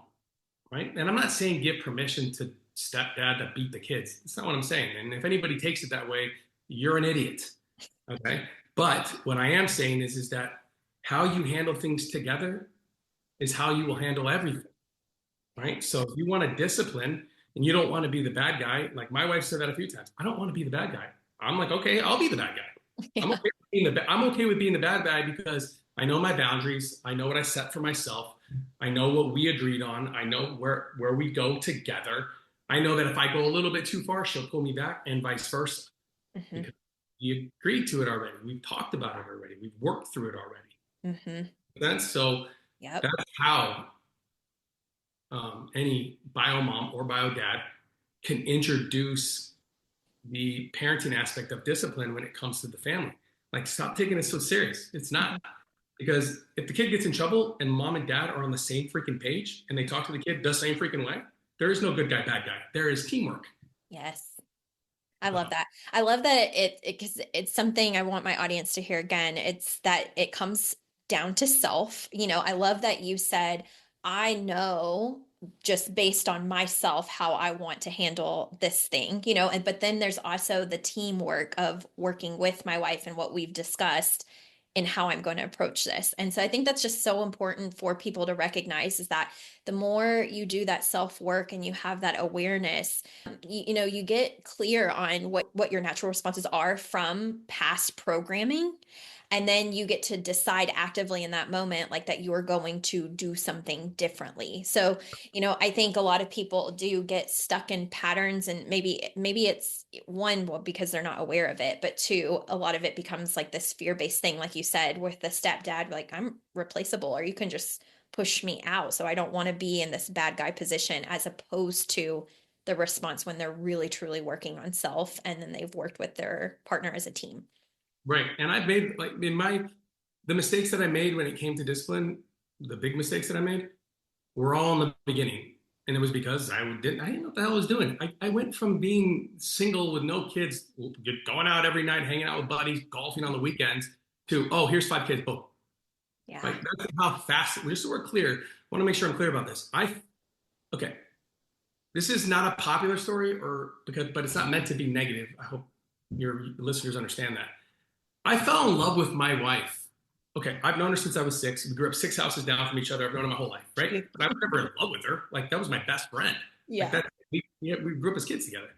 Speaker 2: right? And I'm not saying give permission to stepdad to beat the kids. That's not what I'm saying. And if anybody takes it that way, you're an idiot, okay? But what I am saying is that how you handle things together is how you will handle everything, right? So if you want to discipline and you don't want to be the bad guy, like my wife said that a few times, I don't want to be the bad guy. I'm like, okay, I'll be the bad guy. Yeah. I'm okay with being the bad guy because I know my boundaries. I know what I set for myself. I know what we agreed on. I know where we go together. I know that if I go a little bit too far, she'll pull me back, and vice versa. Because we agreed to it already. We've talked about it already. We've worked through it already. That's how any bio mom or bio dad can introduce the parenting aspect of discipline when it comes to the family. Like, stop taking it so serious. It's not. Because if the kid gets in trouble and mom and dad are on the same freaking page and they talk to the kid the same freaking way, there is no good guy, bad guy. There is teamwork.
Speaker 1: Yes. I love that. I love that because it's something I want my audience to hear again. It's that it comes down to self. I love that you said, I know just based on myself how I want to handle this thing, but then there's also the teamwork of working with my wife and what we've discussed and how I'm going to approach this. And so I think that's just so important for people to recognize, is that the more you do that self-work and you have that awareness, you get clear on what your natural responses are from past programming. And then you get to decide actively in that moment, like that you're going to do something differently. So, I think a lot of people do get stuck in patterns, and maybe it's one, well, because they're not aware of it, but two, a lot of it becomes like this fear-based thing, like you said, with the stepdad, like, I'm replaceable, or you can just push me out. So I don't want to be in this bad guy position, as opposed to the response when they're really, truly working on self, and then they've worked with their partner as a team.
Speaker 2: Right. And I've made, like, the mistakes that I made when it came to discipline, the big mistakes that I made were all in the beginning. And it was because I didn't know what the hell I was doing. I went from being single with no kids, going out every night, hanging out with buddies, golfing on the weekends, to, oh, here's 5 kids, boom. Yeah. Like, that's how fast, just so we're clear, I want to make sure I'm clear about this. Okay. This is not a popular story, but it's not meant to be negative. I hope your listeners understand that. I fell in love with my wife. Okay, I've known her since I was 6. We grew up 6 houses down from each other. I've known her my whole life, right? But I was never in love with her. Like, that was my best friend. Yeah. Like, we grew up as kids together.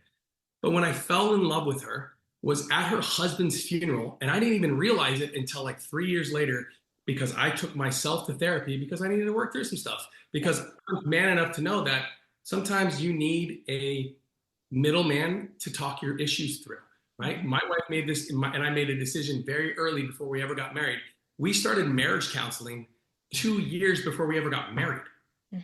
Speaker 2: But when I fell in love with her was at her husband's funeral, and I didn't even realize it until like 3 years later, because I took myself to therapy because I needed to work through some stuff. Because I'm man enough to know that sometimes you need a middleman to talk your issues through. Right? My wife made this, and I made a decision very early before we ever got married. We started marriage counseling 2 years before we ever got married.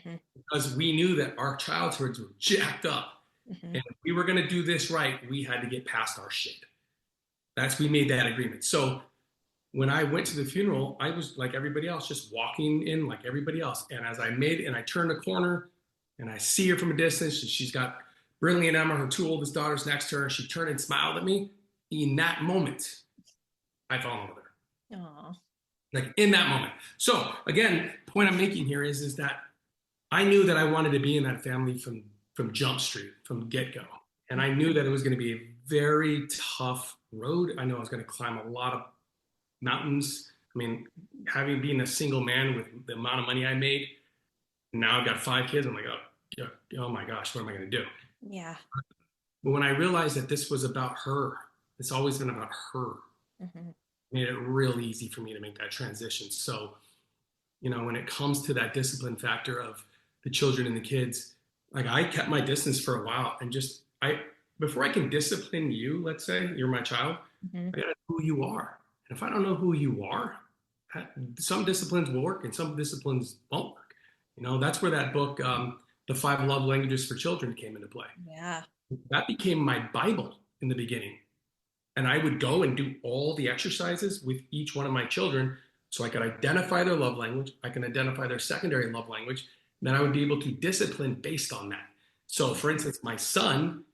Speaker 1: Hmm.
Speaker 2: because we knew that our childhoods were jacked up.
Speaker 1: Hmm.
Speaker 2: And if we were going to do this right, we had to get past our shit. We made that agreement. So when I went to the funeral, I was like everybody else, just walking in like everybody else. And as I turned the corner and I see her from a distance, and she's got Brinley and Emma, her two oldest daughters, next to her. She turned and smiled at me. In that moment, I fell in love with her.
Speaker 1: Aw.
Speaker 2: Like in that moment. So again, the point I'm making here is that I knew that I wanted to be in that family from Jump Street, from get go. And I knew that it was going to be a very tough road. I know I was going to climb a lot of mountains. I mean, having been a single man with the amount of money I made, now I've got 5 kids. I'm like, oh my gosh, what am I going to do?
Speaker 1: Yeah.
Speaker 2: But when I realized that this was about her, it's always been about her,
Speaker 1: Hmm.
Speaker 2: it made it real easy for me to make that transition. So, when it comes to that discipline factor of the children and the kids, like I kept my distance for a while and before I can discipline you, let's say you're my child,
Speaker 1: Hmm.
Speaker 2: I gotta know who you are. And if I don't know who you are, some disciplines will work and some disciplines won't work. That's where that book, The Five Love Languages for Children, came into play.
Speaker 1: Yeah.
Speaker 2: That became my Bible in the beginning. And I would go and do all the exercises with each one of my children so I could identify their love language. I can identify their secondary love language. And then I would be able to discipline based on that. So, for instance, my son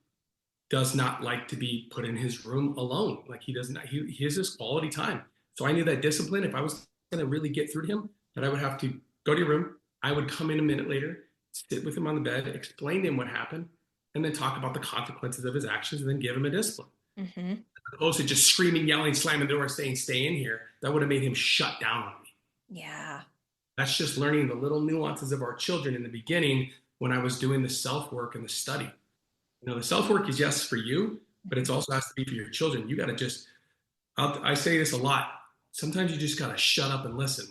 Speaker 2: does not like to be put in his room alone. Like he does not, he has this quality time. So I knew that discipline, if I was going to really get through to him, that I would have to go to your room. I would come in a minute later, sit with him on the bed, explain to him what happened, and then talk about the consequences of his actions and then give him a discipline.
Speaker 1: Hmm.
Speaker 2: Opposed to just screaming, yelling, slamming the door, saying, stay in here, that would have made him shut down on me.
Speaker 1: Yeah.
Speaker 2: That's just learning the little nuances of our children in the beginning when I was doing the self work and the study. The self work is yes for you, but it also has to be for your children. You got to I say this a lot. Sometimes you just got to shut up and listen.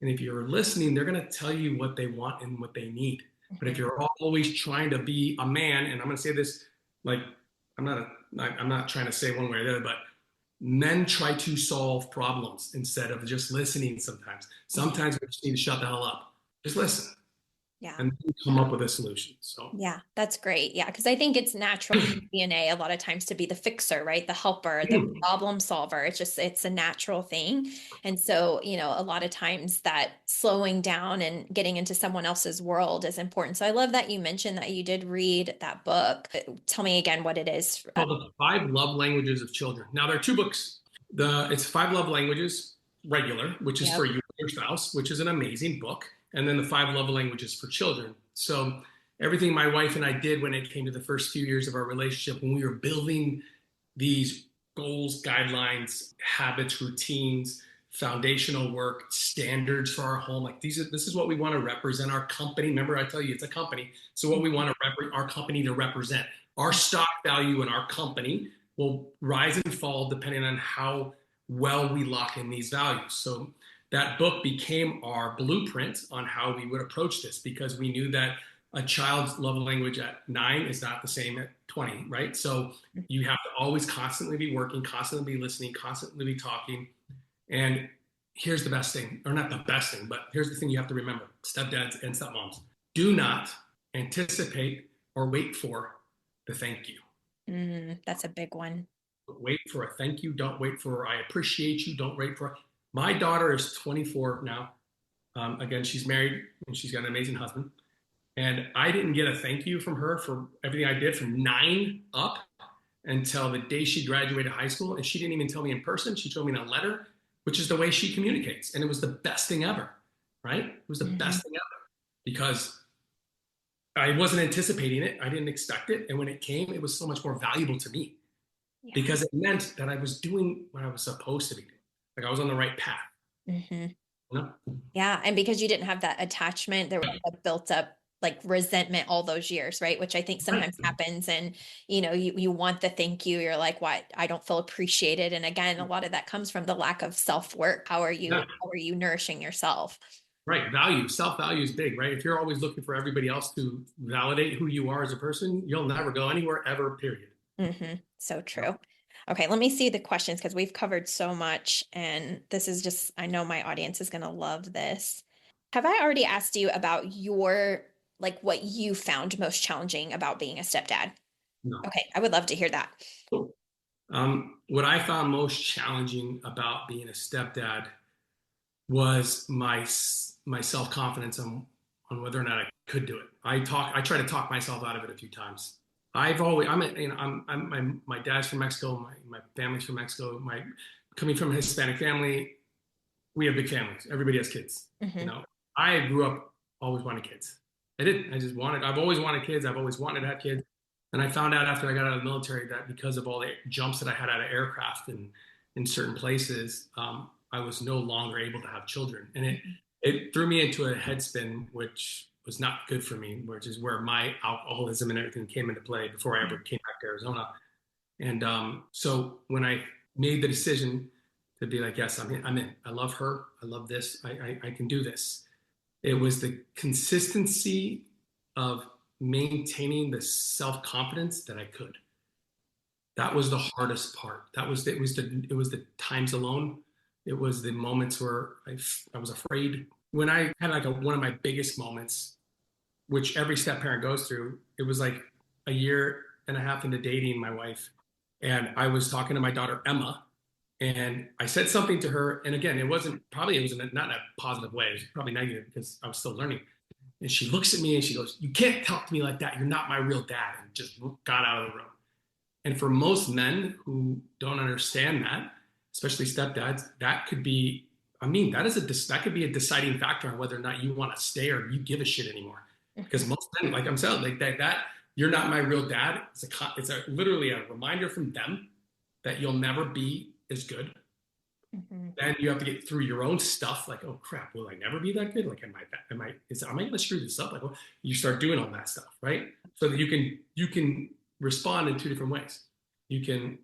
Speaker 2: And if you're listening, they're going to tell you what they want and what they need. But if
Speaker 1: Hmm.
Speaker 2: you're always trying to be a man, and I'm going to say this like, I'm not trying to say one way or the other, but men try to solve problems instead of just listening sometimes. Sometimes we just need to shut the hell up. Just listen
Speaker 1: Yeah.
Speaker 2: and come up with a solution. So,
Speaker 1: Yeah, that's great. Yeah, because I think it's natural DNA a lot of times to be the fixer, right? The helper, the problem solver. It's a natural thing. And so, a lot of times that slowing down and getting into someone else's world is important. So I love that you mentioned that you did read that book. Tell me again what it is.
Speaker 2: called The Five Love Languages of Children. Now, there are two books. It's Five Love Languages, regular, which is
Speaker 1: Yep.
Speaker 2: for you and your spouse, which is an amazing book. And then The Five Love Languages for Children. So, everything my wife and I did when it came to the first few years of our relationship, when we were building these goals, guidelines, habits, routines, foundational work, standards for our home. Like this is what we want to represent our company. Remember, I tell you, it's a company. So what we want our company to represent. Our stock value in our company will rise and fall depending on how well we lock in these values. So that book became our blueprint on how we would approach this because we knew that a child's love language at 9 is not the same at 20, right? So you have to always constantly be working, constantly be listening, constantly be talking. And here's the best thing, or not the best thing, but here's the thing you have to remember, stepdads and stepmoms. Do not anticipate or wait for the thank you.
Speaker 1: That's a big one.
Speaker 2: Wait for a thank you. Don't wait for I appreciate you. Don't wait for. My daughter is 24 now. Again, she's married and she's got an amazing husband. And I didn't get a thank you from her for everything I did from 9 up until the day she graduated high school. And she didn't even tell me in person. She told me in a letter, which is the way she communicates. And it was the best thing ever, right? It was the best thing ever because I wasn't anticipating it. I didn't expect it. And when it came, it was so much more valuable to me
Speaker 1: Yeah.
Speaker 2: because it meant that I was doing what I was supposed to be doing. Like I was on the right path.
Speaker 1: Hmm.
Speaker 2: You know?
Speaker 1: Yeah. And because you didn't have that attachment, there was a built up like resentment all those years, right? Which I think sometimes happens. And, you want the thank you. You're like, what? I don't feel appreciated. And again, a lot of that comes from the lack of self-work.
Speaker 2: Yeah.
Speaker 1: How are you nourishing yourself?
Speaker 2: Right. Value, self-value is big, right? If you're always looking for everybody else to validate who you are as a person, you'll never go anywhere ever, period.
Speaker 1: So true. Okay, let me see the questions because we've covered so much. And this is just, I know my audience is going to love this. Have I already asked you about like what you found most challenging about being a stepdad?
Speaker 2: No.
Speaker 1: Okay, I would love to hear that.
Speaker 2: What I found most challenging about being a stepdad was my self confidence on whether or not I could do it. I try to talk myself out of it a few times. My dad's from Mexico. My family's from Mexico. Coming from a Hispanic family, we have big families. Everybody has kids. You
Speaker 1: Hmm.
Speaker 2: know, I grew up always wanting kids. I didn't. I've always wanted kids. I've always wanted to have kids. And I found out after I got out of the military that because of all the jumps that I had out of aircraft and in certain places, I was no longer able to have children. And it threw me into a headspin, which was not good for me, which is where my alcoholism and everything came into play before I ever came back to Arizona. And so when I made the decision to be like, yes, I'm in. I love her. I love this. I can do this. It was the consistency of maintaining the self confidence that I could. That was the hardest part. It was the times alone. It was the moments where I was afraid. When I had like one of my biggest moments, which every step parent goes through, it was like a year and a half into dating my wife, and I was talking to my daughter Emma, and I said something to her, and again, it was not in a positive way. It was probably negative because I was still learning. And she looks at me and she goes, "You can't talk to me like that. You're not my real dad." And just got out of the room. And for most men who don't understand that, especially stepdads, that could be, that could be a deciding factor on whether or not you want to stay or you give a shit anymore. Because
Speaker 1: Hmm.
Speaker 2: most men, like I'm saying, like that, you're not my real dad. Literally a reminder from them that you'll never be as good.
Speaker 1: Hmm.
Speaker 2: Then you have to get through your own stuff. Like, oh crap, will I never be that good? Like, am I going to screw this up? Like, well, you start doing all that stuff, right? So that you can respond in two different ways. You can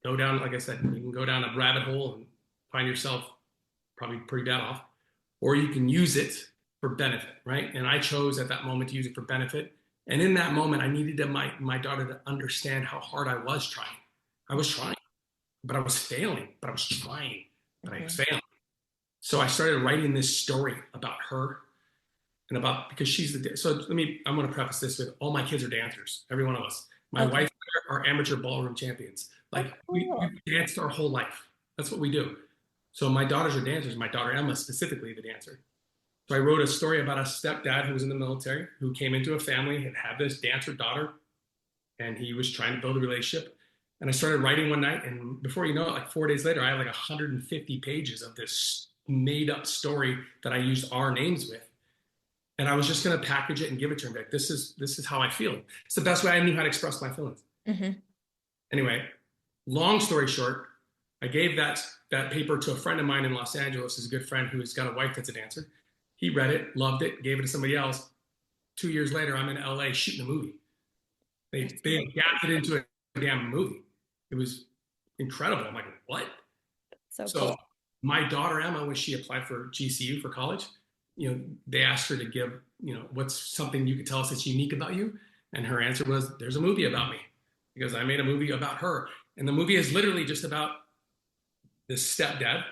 Speaker 2: go down, like I said, you can go down a rabbit hole and find yourself probably pretty bad off, or you can use it for benefit, right? And I chose at that moment to use it for benefit. And in that moment, I needed my daughter to understand how hard I was trying. I was trying, but I was failing, but I was trying, but I
Speaker 1: Hmm.
Speaker 2: failed. So I started writing this story about her and about because I'm going to preface this with all my kids are dancers, every one of us. My
Speaker 1: Okay.
Speaker 2: wife are amateur ballroom champions.
Speaker 1: Oh,
Speaker 2: Like we
Speaker 1: cool.
Speaker 2: danced our whole life. That's what we do. So my daughters are dancers. My daughter Emma specifically the dancer. So I wrote a story about a stepdad who was in the military who came into a family and had this dancer daughter, and he was trying to build a relationship. And I started writing one night, and before you know it, like 4 days later, I had like 150 pages of this made up story that I used our names with. And I was just going to package it and give it to him. Like, this is how I feel. It's the best way I knew how to express my feelings.
Speaker 1: Hmm.
Speaker 2: Anyway, long story short, I gave that paper to a friend of mine in Los Angeles. Is a good friend who's got a wife that's a dancer. He read it, loved it, gave it to somebody else. 2 years later, I'm in LA shooting a movie.
Speaker 1: That's
Speaker 2: They
Speaker 1: so
Speaker 2: adapted it into a damn movie. It was incredible. I'm like, what?
Speaker 1: so
Speaker 2: So
Speaker 1: cool.
Speaker 2: my daughter Emma, when she applied for GCU for college, they asked her to give, what's something you could tell us that's unique about you, and her answer was, "There's a movie about me," because I made a movie about her, and the movie is literally just about this stepdad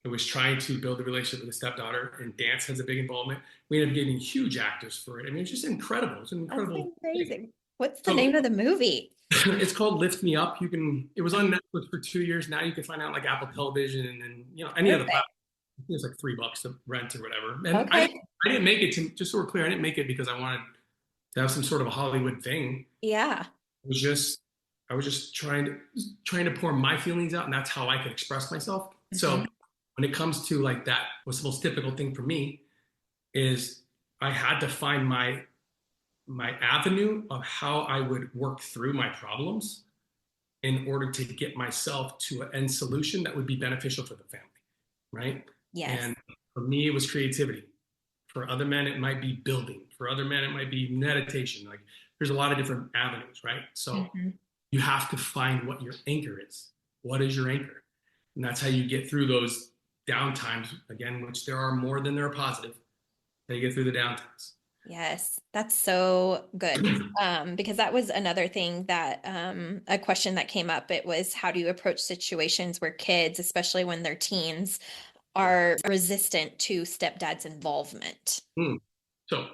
Speaker 2: who was trying to build a relationship with his stepdaughter, and dance has a big involvement. We ended up getting huge actors for it. I mean, it's just incredible. It's an
Speaker 1: That's
Speaker 2: incredible thing.
Speaker 1: amazing. What's the
Speaker 2: So
Speaker 1: name of the movie?
Speaker 2: it's called Lift Me Up. It was on Netflix for 2 years. Now you can find out like Apple Television and any of the
Speaker 1: Perfect.
Speaker 2: platforms. It's like $3 to rent or whatever. And
Speaker 1: Okay.
Speaker 2: I didn't make it just so we're clear. I didn't make it because I wanted to have some sort of a Hollywood thing.
Speaker 1: Yeah.
Speaker 2: It was just I was just trying to pour my feelings out, and that's how I could express myself.
Speaker 1: Hmm.
Speaker 2: So when it comes to like that, what's the most typical thing for me is I had to find my avenue of how I would work through my problems in order to get myself to an end solution that would be beneficial for the family, right?
Speaker 1: Yes.
Speaker 2: And for me, it was creativity. For other men, it might be building. For other men, it might be meditation. Like there's a lot of different avenues, right? So
Speaker 1: Hmm.
Speaker 2: you have to find what your anchor is. What is your anchor? And that's how you get through those down times, again, which there are more than there are positive. They get through the down times.
Speaker 1: Yes, that's so good. Because that was another thing that a question that came up. It was how do you approach situations where kids, especially when they're teens, are resistant to stepdad's involvement?
Speaker 2: Hmm. So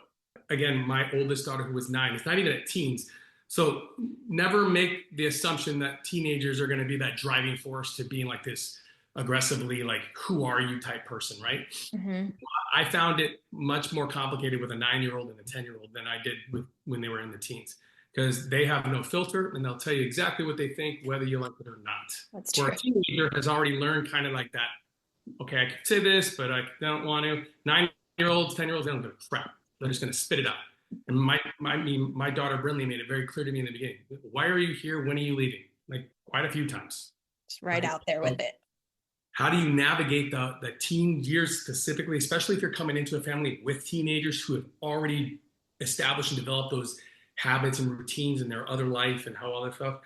Speaker 2: again, my oldest daughter, who was 9, is not even at teens. So never make the assumption that teenagers are going to be that driving force to being like this aggressively, like, who are you type person, right?
Speaker 1: Mm-hmm.
Speaker 2: I found it much more complicated with a 9-year-old and a 10-year-old than I did when they were in the teens, because they have no filter and they'll tell you exactly what they think, whether you like it or not.
Speaker 1: That's
Speaker 2: Where
Speaker 1: true.
Speaker 2: a teenager has already learned kind of like that, okay, I can say this, but I don't want to. 9-year-olds, 10-year-olds, they don't give a crap. They're just going to spit it out. And my daughter Brinley made it very clear to me in the beginning. Why are you here? When are you leaving? Like, quite a few times.
Speaker 1: It's right
Speaker 2: Right.
Speaker 1: out there
Speaker 2: So
Speaker 1: with it.
Speaker 2: how do you navigate the teen years specifically, especially if you're coming into a family with teenagers who have already established and developed those habits and routines in their other life and how all that stuff.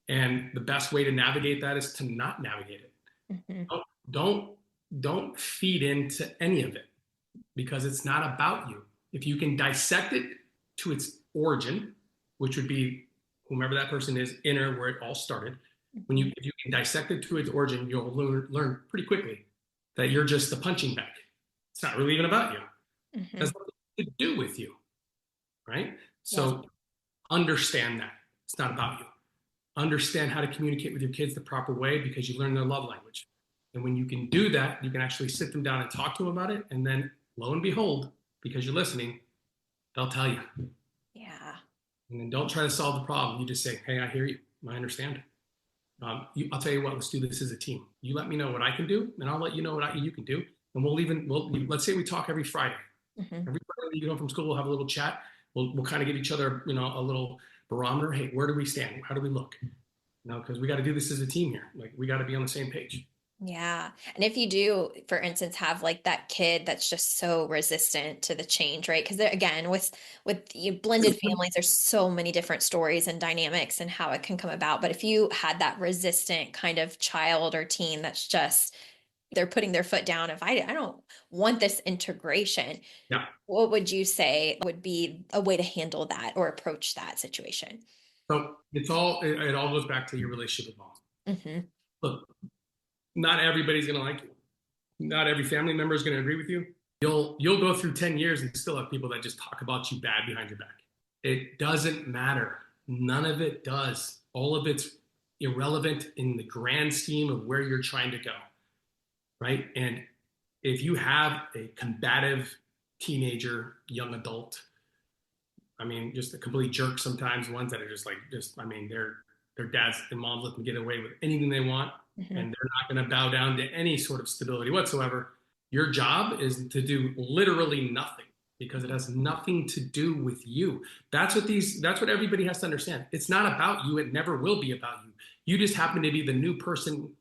Speaker 2: And the best way to navigate that is to not navigate it.
Speaker 1: Mm-hmm.
Speaker 2: Don't don't feed into any of it, because it's not about you. If you can dissect it to its origin, which would be whomever that person is, inner, where it all started. If you can dissect it to its origin, you'll learn pretty quickly that you're just the punching bag. It's not really even about you. It
Speaker 1: Mm-hmm.
Speaker 2: has nothing to do with you, right?
Speaker 1: Yes.
Speaker 2: So understand that it's not about you. Understand how to communicate with your kids the proper way, because you learn their love language. And when you can do that, you can actually sit them down and talk to them about it. And then lo and behold, because you're listening, they'll tell you.
Speaker 1: Yeah.
Speaker 2: And then don't try to solve the problem. You just say, hey, I hear you. I understand. I'll tell you what, let's do this as a team. You let me know what I can do, and I'll let you know what you can do. And let's say we talk every Friday.
Speaker 1: Mm-hmm.
Speaker 2: Every Friday you get home from school, we'll have a little chat. We'll kind of give each other, a little barometer. Hey, where do we stand? How do we look? Because we got to do this as a team here. Like, we got to be on the same page.
Speaker 1: Yeah. And if you do, for instance, have like that kid that's just so resistant to the change, right? Because again, with you blended families, there's so many different stories and dynamics and how it can come about. But if you had that resistant kind of child or teen that's just they're putting their foot down, if I don't want this integration,
Speaker 2: Yeah.
Speaker 1: what would you say would be a way to handle that or approach that situation?
Speaker 2: So it all goes back to your relationship with mom.
Speaker 1: Hmm.
Speaker 2: Look, not everybody's going to like you. Not every family member is going to agree with you. You'll go through 10 years and still have people that just talk about you bad behind your back. It doesn't matter. None of it does. All of it's irrelevant in the grand scheme of where you're trying to go, right? And if you have a combative teenager, young adult, just a complete jerk sometimes, ones that are their dads and moms let them get away with anything they want,
Speaker 1: Hmm.
Speaker 2: and they're not going to bow down to any sort of stability whatsoever. Your job is to do literally nothing, because it has nothing to do with you. That's what everybody has to understand. It's not about you. It never will be about you. You just happen to be the new person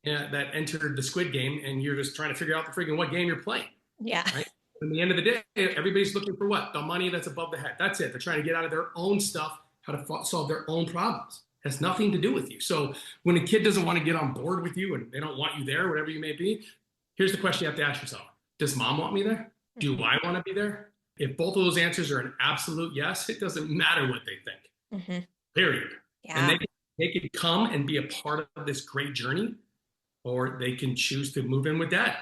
Speaker 2: that entered the Squid Game, and you're just trying to figure out the freaking what game you're playing,
Speaker 1: Yeah.
Speaker 2: right? In the end of the day, everybody's looking for what? The money that's above the head. That's it. They're trying to get out of their own stuff, how to solve their own problems. It has nothing to do with you. So when a kid doesn't want to get on board with you and they don't want you there, whatever you may be, here's the question you have to ask yourself. Does mom want me there? Do I want to be there? If both of those answers are an absolute yes, it doesn't matter what they think,
Speaker 1: Hmm.
Speaker 2: period. And
Speaker 1: Yeah.
Speaker 2: they can come and be a part of this great journey, or they can choose to move in with dad.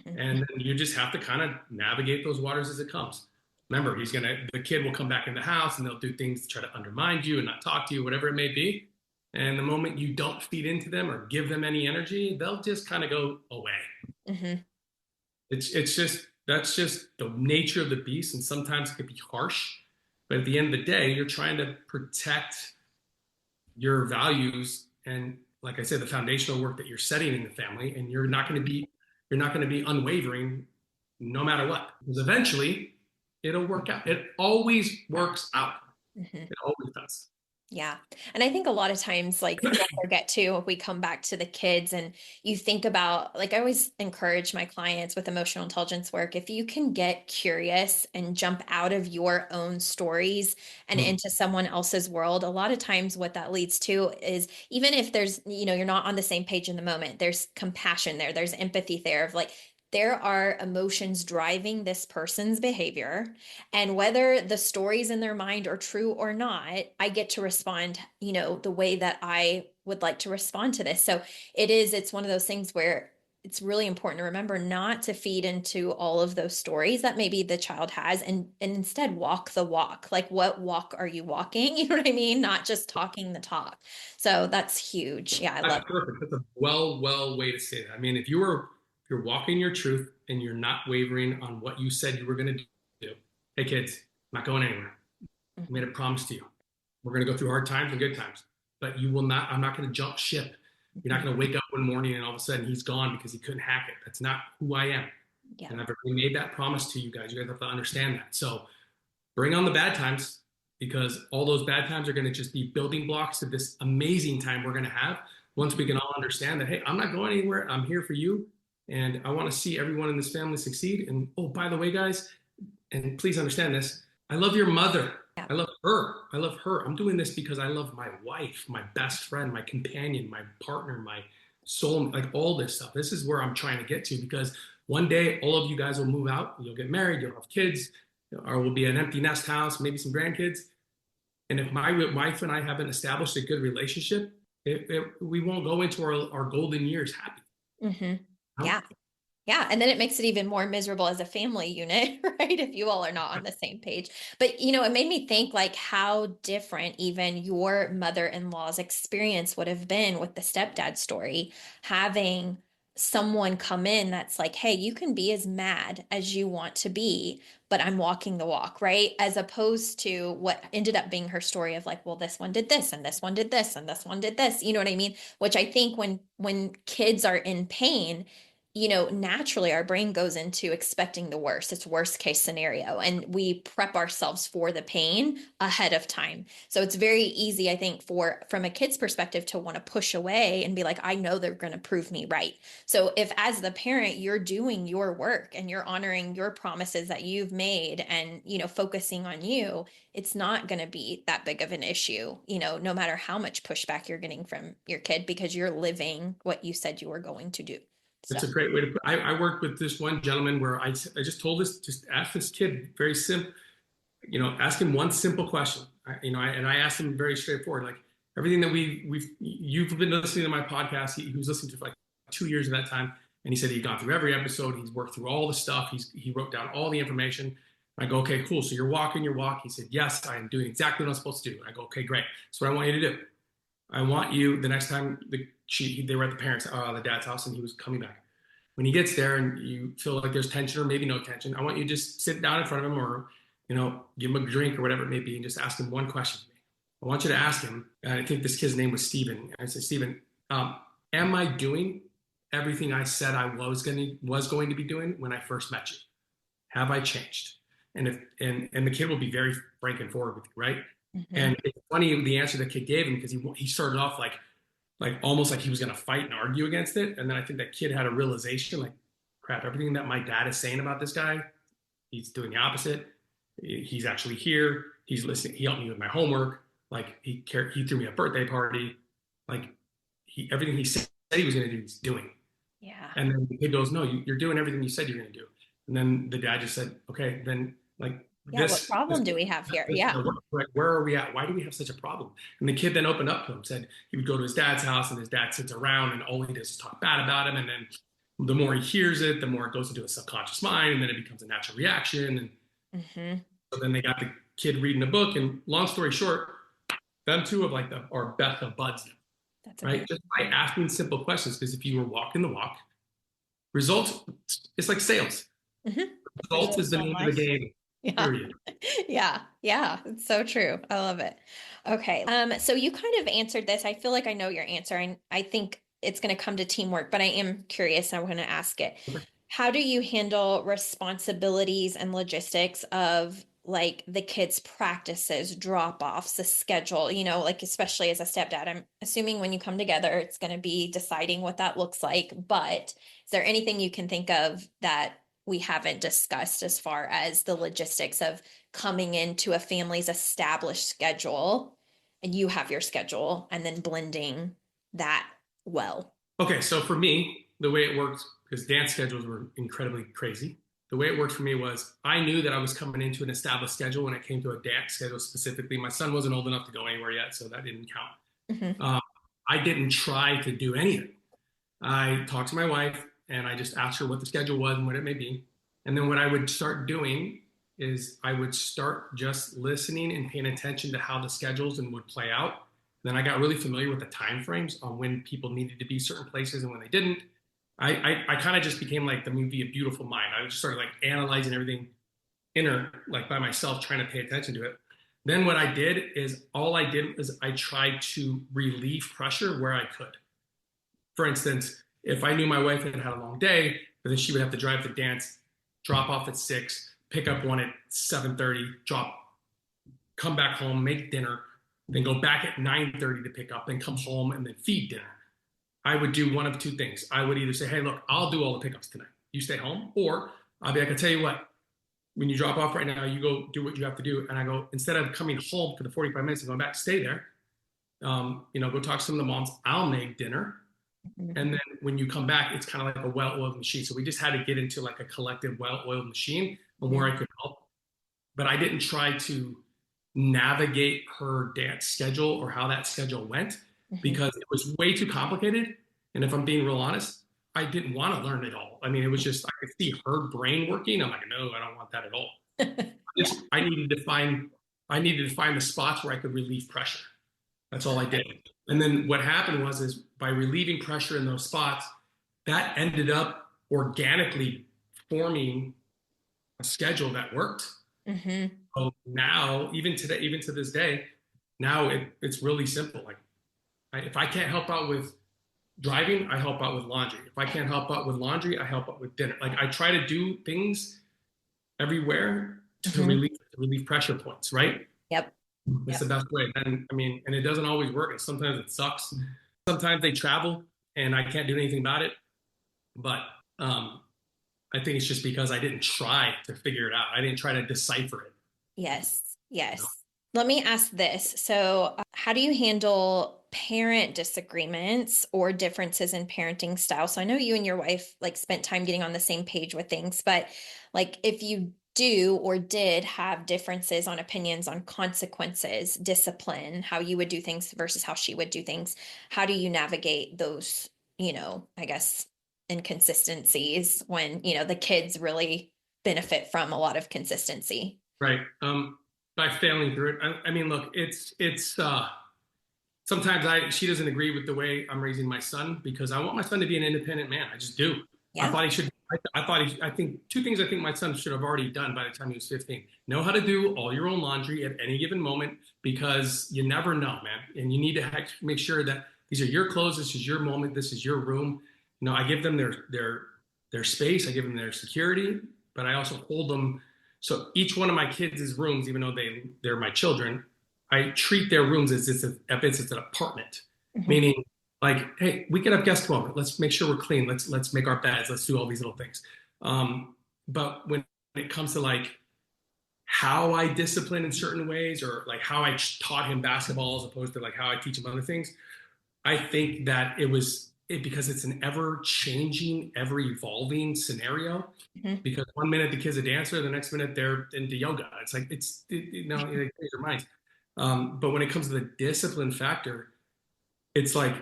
Speaker 1: Hmm.
Speaker 2: And then you just have to kind of navigate those waters as it comes. Remember, the kid will come back in the house and they'll do things to try to undermine you and not talk to you, whatever it may be. And the moment you don't feed into them or give them any energy, they'll just kind of go away.
Speaker 1: Hmm.
Speaker 2: That's just the nature of the beast. And sometimes it can be harsh, but at the end of the day, you're trying to protect your values and, like I said, the foundational work that you're setting in the family. And you're not going to be unwavering no matter what, because eventually it'll work out. It always works out.
Speaker 1: Hmm.
Speaker 2: It always does.
Speaker 1: Yeah. And I think a lot of times, like, people forget too, if we come back to the kids and you think about, like, I always encourage my clients with emotional intelligence work, if you can get curious and jump out of your own stories and
Speaker 2: Mm.
Speaker 1: into someone else's world, a lot of times what that leads to is even if there's, you're not on the same page in the moment, there's compassion there, there's empathy there of like, there are emotions driving this person's behavior. And whether the stories in their mind are true or not, I get to respond, the way that I would like to respond to this. So it's one of those things where it's really important to remember not to feed into all of those stories that maybe the child has, and instead walk the walk. Like, what walk are you walking? You know what I mean? Not just talking the talk. So that's huge. Yeah, I
Speaker 2: That's
Speaker 1: love
Speaker 2: perfect. That's a well way to say that. I mean, if you're walking your truth and you're not wavering on what you said you were going to do, hey kids, I'm not going anywhere.
Speaker 1: it.
Speaker 2: I made a promise to you. We're going to go through hard times and good times, but you will not. I'm not going to jump ship. You're not
Speaker 1: Mhm.
Speaker 2: going to wake up one morning and all of a sudden he's gone because he couldn't hack it. That's not who I am.
Speaker 1: Yeah.
Speaker 2: And I've already made that promise to you guys. You guys have to understand that. So bring on the bad times, because all those bad times are going to just be building blocks to this amazing time we're going to have once we can all understand that, hey, I'm not going anywhere. I'm here for you. And I want to see everyone in this family succeed. And oh, by the way, guys, and please understand this, I love your mother.
Speaker 1: Yeah.
Speaker 2: I love her. I love her. I'm doing this because I love my wife, my best friend, my companion, my partner, my soul, like all this stuff. This is where I'm trying to get to, because one day all of you guys will move out, you'll get married, you'll have kids, or will be an empty nest house, maybe some grandkids. And if my wife and I haven't established a good relationship, we won't go into our golden years happy.
Speaker 1: Hmm.
Speaker 2: You
Speaker 1: Yeah. Yeah, and then it makes it even more miserable as a family unit, right? If you all are not on the same page. But, it made me think like how different even your mother-in-law's experience would have been with the stepdad story, having someone come in that's like, hey, you can be as mad as you want to be, but I'm walking the walk, right? As opposed to what ended up being her story of like, well, this one did this and this one did this and this one did this. You know what I mean? Which I think when kids are in pain, naturally our brain goes into expecting the worst. It's worst case scenario. And we prep ourselves for the pain ahead of time. So it's very easy, I think, from a kid's perspective to want to push away and be like, I know they're going to prove me right. So if as the parent, you're doing your work and you're honoring your promises that you've made and, focusing on you, it's not going to be that big of an issue, no matter how much pushback you're getting from your kid because you're living what you said you were going to do. So.
Speaker 2: It's a great way to put. I worked with this one gentleman where I just told this, just ask this kid very simple, ask him one simple question. And I asked him very straightforward, like everything that you've been listening to my podcast. He was listening to for like 2 years at that time, and he said he'd gone through every episode. He's worked through all the stuff. He wrote down all the information. I go, okay, cool. So you're walking your walk. He said, yes, I am doing exactly what I'm supposed to do. I go, okay, great. So what I want you to do, I want you the next time they were at the dad's house, and he was coming back. When he gets there and you feel like there's tension or maybe no tension, I want you to just sit down in front of him, or give him a drink or whatever it may be, and just ask him one question. I want you to ask him. And I think this kid's name was Steven. And I said, Steven, am I doing everything I said I was going to be doing when I first met you? Have I changed? And the kid will be very frank and forward with you, right?
Speaker 1: Mm-hmm.
Speaker 2: And it's funny the answer the kid gave him, because he started off like almost like he was going to fight and argue against it. And then I think that kid had a realization, like, crap, everything that my dad is saying about this guy, he's doing the opposite. He's actually here. He's listening. He helped me with my homework. Like he threw me a birthday party. Like everything he said he was going to do, he's doing.
Speaker 1: Yeah.
Speaker 2: And then the kid goes, no, you're doing everything you said you're going to do. And then the dad just said, okay, then like
Speaker 1: Yeah, what problem do we have here? Yeah.
Speaker 2: where are we at? Why do we have such a problem? And the kid then opened up to him, said he would go to his dad's house, and his dad sits around and all he does is talk bad about him. And then the more he hears it, the more it goes into his subconscious mind, and then it becomes a natural reaction. And so then they got the kid reading a book. And long story short, them two are best of buds now,
Speaker 1: That's
Speaker 2: right? Just by asking simple questions. Because if you were walking the walk, results, it's like sales. Results is the name of the game.
Speaker 1: Yeah.
Speaker 2: Period.
Speaker 1: Yeah. It's so true. I love it. Okay. So you kind of answered this. I feel like I know your answer, and I think it's going to come to teamwork, but I am curious. I'm going to ask it.
Speaker 2: Okay.
Speaker 1: How do you handle responsibilities and logistics of like the kids' practices, drop-offs, the schedule, like especially as a stepdad? I'm assuming when you come together, it's going to be deciding what that looks like, but is there anything you can think of that we haven't discussed as far as the logistics of coming into a family's established schedule and you have your schedule and then blending that well?
Speaker 2: Okay, so for me, the way it worked, because dance schedules were incredibly crazy, the way it worked for me was I knew that I was coming into an established schedule when it came to a dance schedule specifically. My son wasn't old enough to go anywhere yet, so that didn't count.
Speaker 1: Mm-hmm.
Speaker 2: I didn't try to do anything. I talked to my wife, and I just asked her what the schedule was and what it may be. And then what I would start doing is I would start just listening and paying attention to how the schedules and would play out. Then I got really familiar with the time frames on when people needed to be certain places and when they didn't. I kind of just became like the movie A Beautiful Mind. I just started like analyzing everything like by myself, trying to pay attention to it. Then what I did is I tried to relieve pressure where I could. For instance, if I knew my wife had had a long day, but then she would have to drive to dance, drop off at 6, pick up one at 7:30, come back home, make dinner, then go back at 9:30 to pick up, then come home and then feed dinner. I would do one of two things. I would either say, hey, look, I'll do all the pickups tonight. You stay home. Or I'll be like, I tell you what, when you drop off right now, you go do what you have to do. And I go, instead of coming home for the 45 minutes and going back, stay there. Go talk to some of the moms. I'll make dinner. And then when you come back, it's kind of like a well-oiled machine. So we just had to get into like a collective well-oiled machine and where I could help. But I didn't try to navigate her dance schedule or how that schedule went because it was way too complicated. And if I'm being real honest, I didn't want to learn it all. I mean, it was just, I could see her brain working. I'm like, no, I don't want that at all. I needed to find the spots where I could relieve pressure. That's all I did. And then what happened is by relieving pressure in those spots, that ended up organically forming a schedule that worked. So now, even to this day, now it's really simple. Like if I can't help out with driving, I help out with laundry. If I can't help out with laundry, I help out with dinner. Like I try to do things everywhere to relieve pressure points, right?
Speaker 1: Yep.
Speaker 2: It's the best way. And and it doesn't always work. And sometimes it sucks. Sometimes they travel and I can't do anything about it. But I think it's just because I didn't try to figure it out. I didn't try to decipher it.
Speaker 1: Yes. Yes. Let me ask this. So, how do you handle parent disagreements or differences in parenting style? So, I know you and your wife like spent time getting on the same page with things, but like if you do or did have differences on opinions on consequences, discipline, how you would do things versus how she would do things, how do you navigate those, I guess, inconsistencies when, the kids really benefit from a lot of consistency?
Speaker 2: Right. By failing through it. I mean, look, it's sometimes she doesn't agree with the way I'm raising my son because I want my son to be an independent man. I just do. Yeah. I think two things I think my son should have already done by the time he was 15. Know how to do all your own laundry at any given moment because you never know, man. And you need to make sure that these are your clothes. This is your moment. This is your room. I give them their space. I give them their security, but I also hold them. So each one of my kids' rooms, even though they're my children, I treat their rooms as if it's an apartment, meaning like, hey, we can have guests come over. Let's make sure we're clean. Let's make our beds. Let's do all these little things. But when it comes to like how I discipline in certain ways or like how I taught him basketball as opposed to like how I teach him other things, I think that because it's an ever-changing, ever-evolving scenario. Because one minute the kid's a dancer, the next minute they're into yoga. It's like it changes your minds. But when it comes to the discipline factor, it's like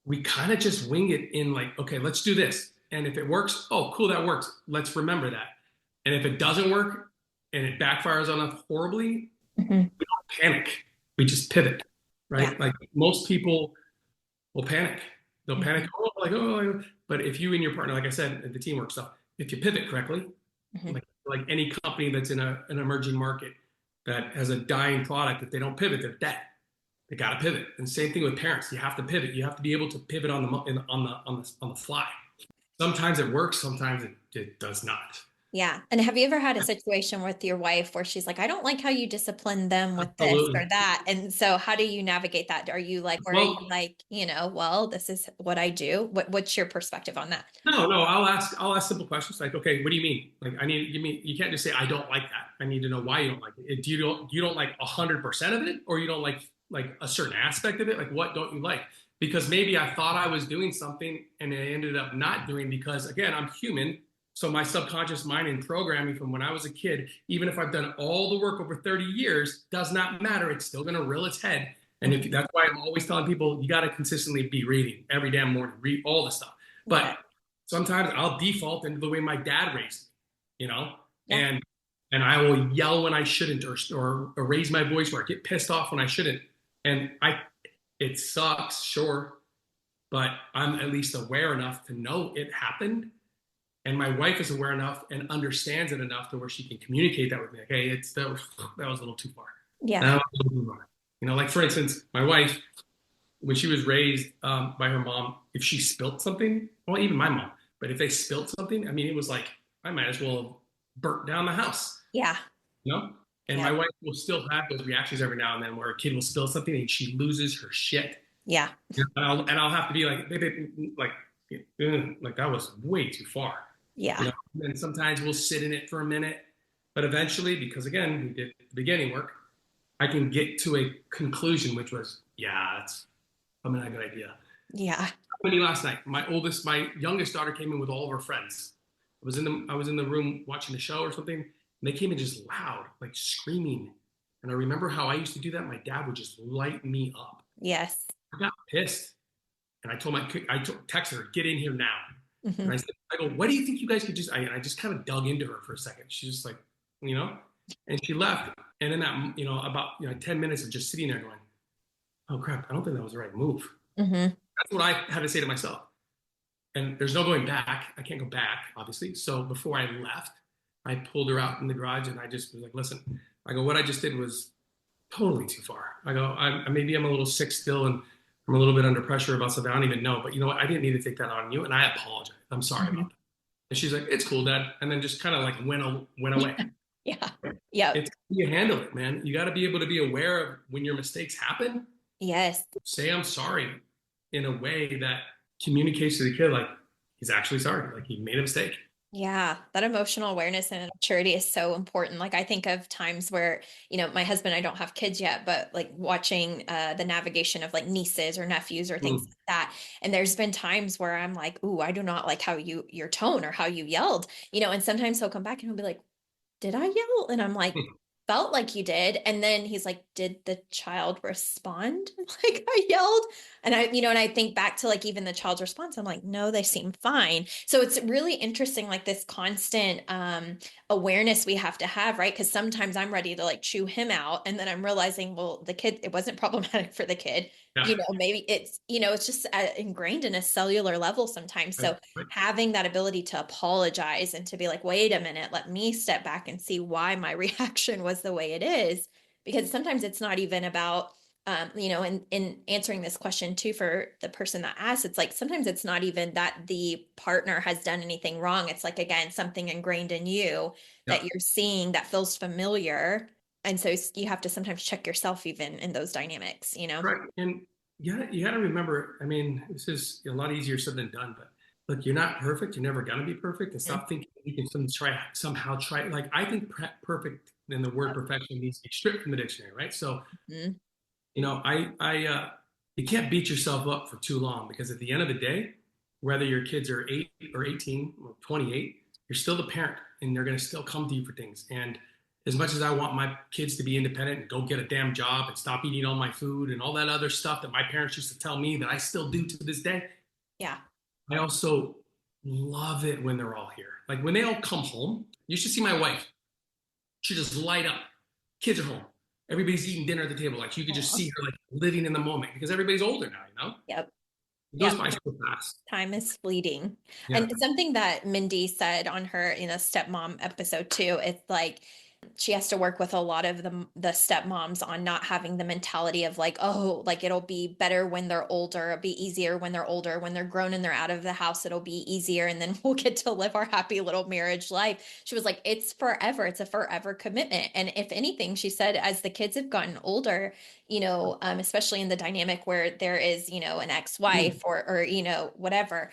Speaker 2: we kind of just wing it in like, okay, let's do this. And if it works, oh, cool, that works. Let's remember that. And if it doesn't work and it backfires on us horribly, we don't panic. We just pivot, right? Yeah. Like most people will panic. They'll panic, but if you and your partner, like I said, the teamwork stuff, if you pivot correctly, like any company that's in an emerging market that has a dying product, if they don't pivot, they're dead. They got to pivot. And same thing with parents. You have to pivot. You have to be able to pivot on the fly. Sometimes it works. Sometimes it does not.
Speaker 1: Yeah. And have you ever had a situation with your wife where she's like, I don't like how you discipline them with this or that? And so how do you navigate that? Are you like, or are you like, well, this is what I do. What's your perspective on that?
Speaker 2: No, I'll ask simple questions like, okay, what do you mean? Like, you can't just say, I don't like that. I need to know why you don't like it. Do you don't like 100% of it, or you don't like a certain aspect of it? Like, what don't you like? Because maybe I thought I was doing something and I ended up not doing because, again, I'm human. So my subconscious mind and programming from when I was a kid, even if I've done all the work over 30 years, does not matter. It's still going to reel its head. And that's why I'm always telling people, you got to consistently be reading every damn morning, read all the stuff. But sometimes I'll default into the way my dad raised me,
Speaker 1: Yeah.
Speaker 2: and I will yell when I shouldn't, or raise my voice, or get pissed off when I shouldn't. And it sucks, sure, but I'm at least aware enough to know it happened. And my wife is aware enough and understands it enough to where she can communicate that with me. Like, hey, that was a little too far.
Speaker 1: Yeah.
Speaker 2: That was a little too far. Like for instance, my wife, when she was raised by her mom, if she spilt something, well, even my mom, but if they spilt something, I mean, it was like I might as well have burnt down the house,
Speaker 1: Yeah.
Speaker 2: you know. And
Speaker 1: Yeah.
Speaker 2: my wife will still have those reactions every now and then where a kid will spill something and she loses her shit,
Speaker 1: Yeah.
Speaker 2: and I'll have to be like, baby, like that was way too far,
Speaker 1: Yeah.
Speaker 2: And sometimes we'll sit in it for a minute, but eventually, because again, we did the beginning work, I can get to a conclusion, which was, yeah, that's probably not a good idea.
Speaker 1: Yeah.
Speaker 2: Company last night. My youngest daughter came in with all of her friends. I was in the room watching a show or something, and they came in just loud, like screaming. And I remember how I used to do that. My dad would just light me up.
Speaker 1: Yes.
Speaker 2: I got pissed, and texted her, "Get in here now." And
Speaker 1: Hmm.
Speaker 2: I go, "What do you think you guys could just?" I just kind of dug into her for a second. She's just like, and she left. And in that, about 10 minutes of just sitting there going, "Oh crap, I don't think that was the right move."
Speaker 1: Hmm.
Speaker 2: That's what I had to say to myself. And there's no going back. I can't go back, obviously. So before I left, I pulled her out in the garage and I just was like, listen, I go, what I just did was totally too far. I go, maybe I'm a little sick still and I'm a little bit under pressure about something I don't even know. But you know what? I didn't need to take that on you. And I apologize. I'm sorry
Speaker 1: Hmm.
Speaker 2: about that. And she's like, it's cool, Dad. And then just kind of like went away.
Speaker 1: Yeah. Yep.
Speaker 2: It's you handle it, man. You got to be able to be aware of when your mistakes happen.
Speaker 1: Yes.
Speaker 2: Say I'm sorry in a way that communicates to the kid like he's actually sorry, like he made a mistake.
Speaker 1: Yeah, that emotional awareness and maturity is so important. Like I think of times where, my husband, I don't have kids yet, but like watching the navigation of like nieces or nephews or things
Speaker 2: Mm.
Speaker 1: like that. And there's been times where I'm like, "Ooh, I do not like how your tone or how you yelled," and sometimes he'll come back and he'll be like, "Did I yell?" And I'm like, "Felt like you did." And then he's like, "Did the child respond like I yelled?" And I think back to like even the child's response. I'm like, "No, they seem fine." So it's really interesting, like this constant awareness we have to have, right? Because sometimes I'm ready to like chew him out, and then I'm realizing, well, the kid, it wasn't problematic for the kid.
Speaker 2: Yeah.
Speaker 1: Maybe it's just ingrained in a cellular level sometimes.
Speaker 2: Right.
Speaker 1: So
Speaker 2: Right.
Speaker 1: having that ability to apologize and to be like, wait a minute, let me step back and see why my reaction was the way it is. Because sometimes it's not even about, in answering this question too, for the person that asked, it's like sometimes it's not even that the partner has done anything wrong. It's like, again, something ingrained in you
Speaker 2: Yeah.
Speaker 1: that you're seeing that feels familiar. And so you have to sometimes check yourself even in those dynamics.
Speaker 2: Right. And you got to remember, I mean, this is a lot easier said than done, but look, you're not perfect. You're never going to be perfect. And stop thinking you can somehow try. Like, I think perfect in the word perfection needs to be stripped from the dictionary, right? So,
Speaker 1: Mhm.
Speaker 2: you can't beat yourself up for too long because at the end of the day, whether your kids are 8 or 18 or 28, you're still the parent and they're going to still come to you for things. And as much as I want my kids to be independent and go get a damn job and stop eating all my food and all that other stuff that my parents used to tell me that I still do to this day,
Speaker 1: Yeah.
Speaker 2: I also love it when they're all here. Like when they all come home, you should see my wife. She just light up. Kids are home. Everybody's eating dinner at the table. Like you could just
Speaker 1: Aw.
Speaker 2: see her like living in the moment because everybody's older now,
Speaker 1: Yep.
Speaker 2: It goes
Speaker 1: Yep.
Speaker 2: by so fast.
Speaker 1: Time is fleeting.
Speaker 2: Yeah.
Speaker 1: And something that Mindy said on her, stepmom episode too, it's like she has to work with a lot of the stepmoms on not having the mentality of like, oh, like it'll be better when they're older, it'll be easier when they're older, when they're grown and they're out of the house, it'll be easier, and then we'll get to live our happy little marriage life. She was like, it's forever, it's a forever commitment. And if anything, she said, as the kids have gotten older, especially in the dynamic where there is, an ex-wife or whatever,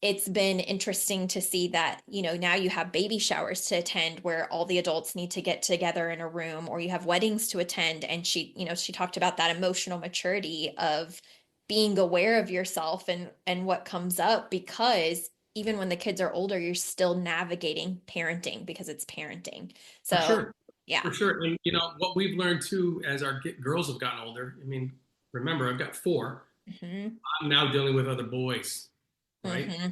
Speaker 1: it's been interesting to see that, now you have baby showers to attend where all the adults need to get together in a room, or you have weddings to attend. And she talked about that emotional maturity of being aware of yourself and what comes up, because even when the kids are older, you're still navigating parenting because it's parenting.
Speaker 2: For
Speaker 1: So,
Speaker 2: sure.
Speaker 1: yeah.
Speaker 2: For sure. And what we've learned too as our girls have gotten older. I mean, remember I've got four.
Speaker 1: Hmm.
Speaker 2: I'm now dealing with other boys, right?
Speaker 1: Hmm.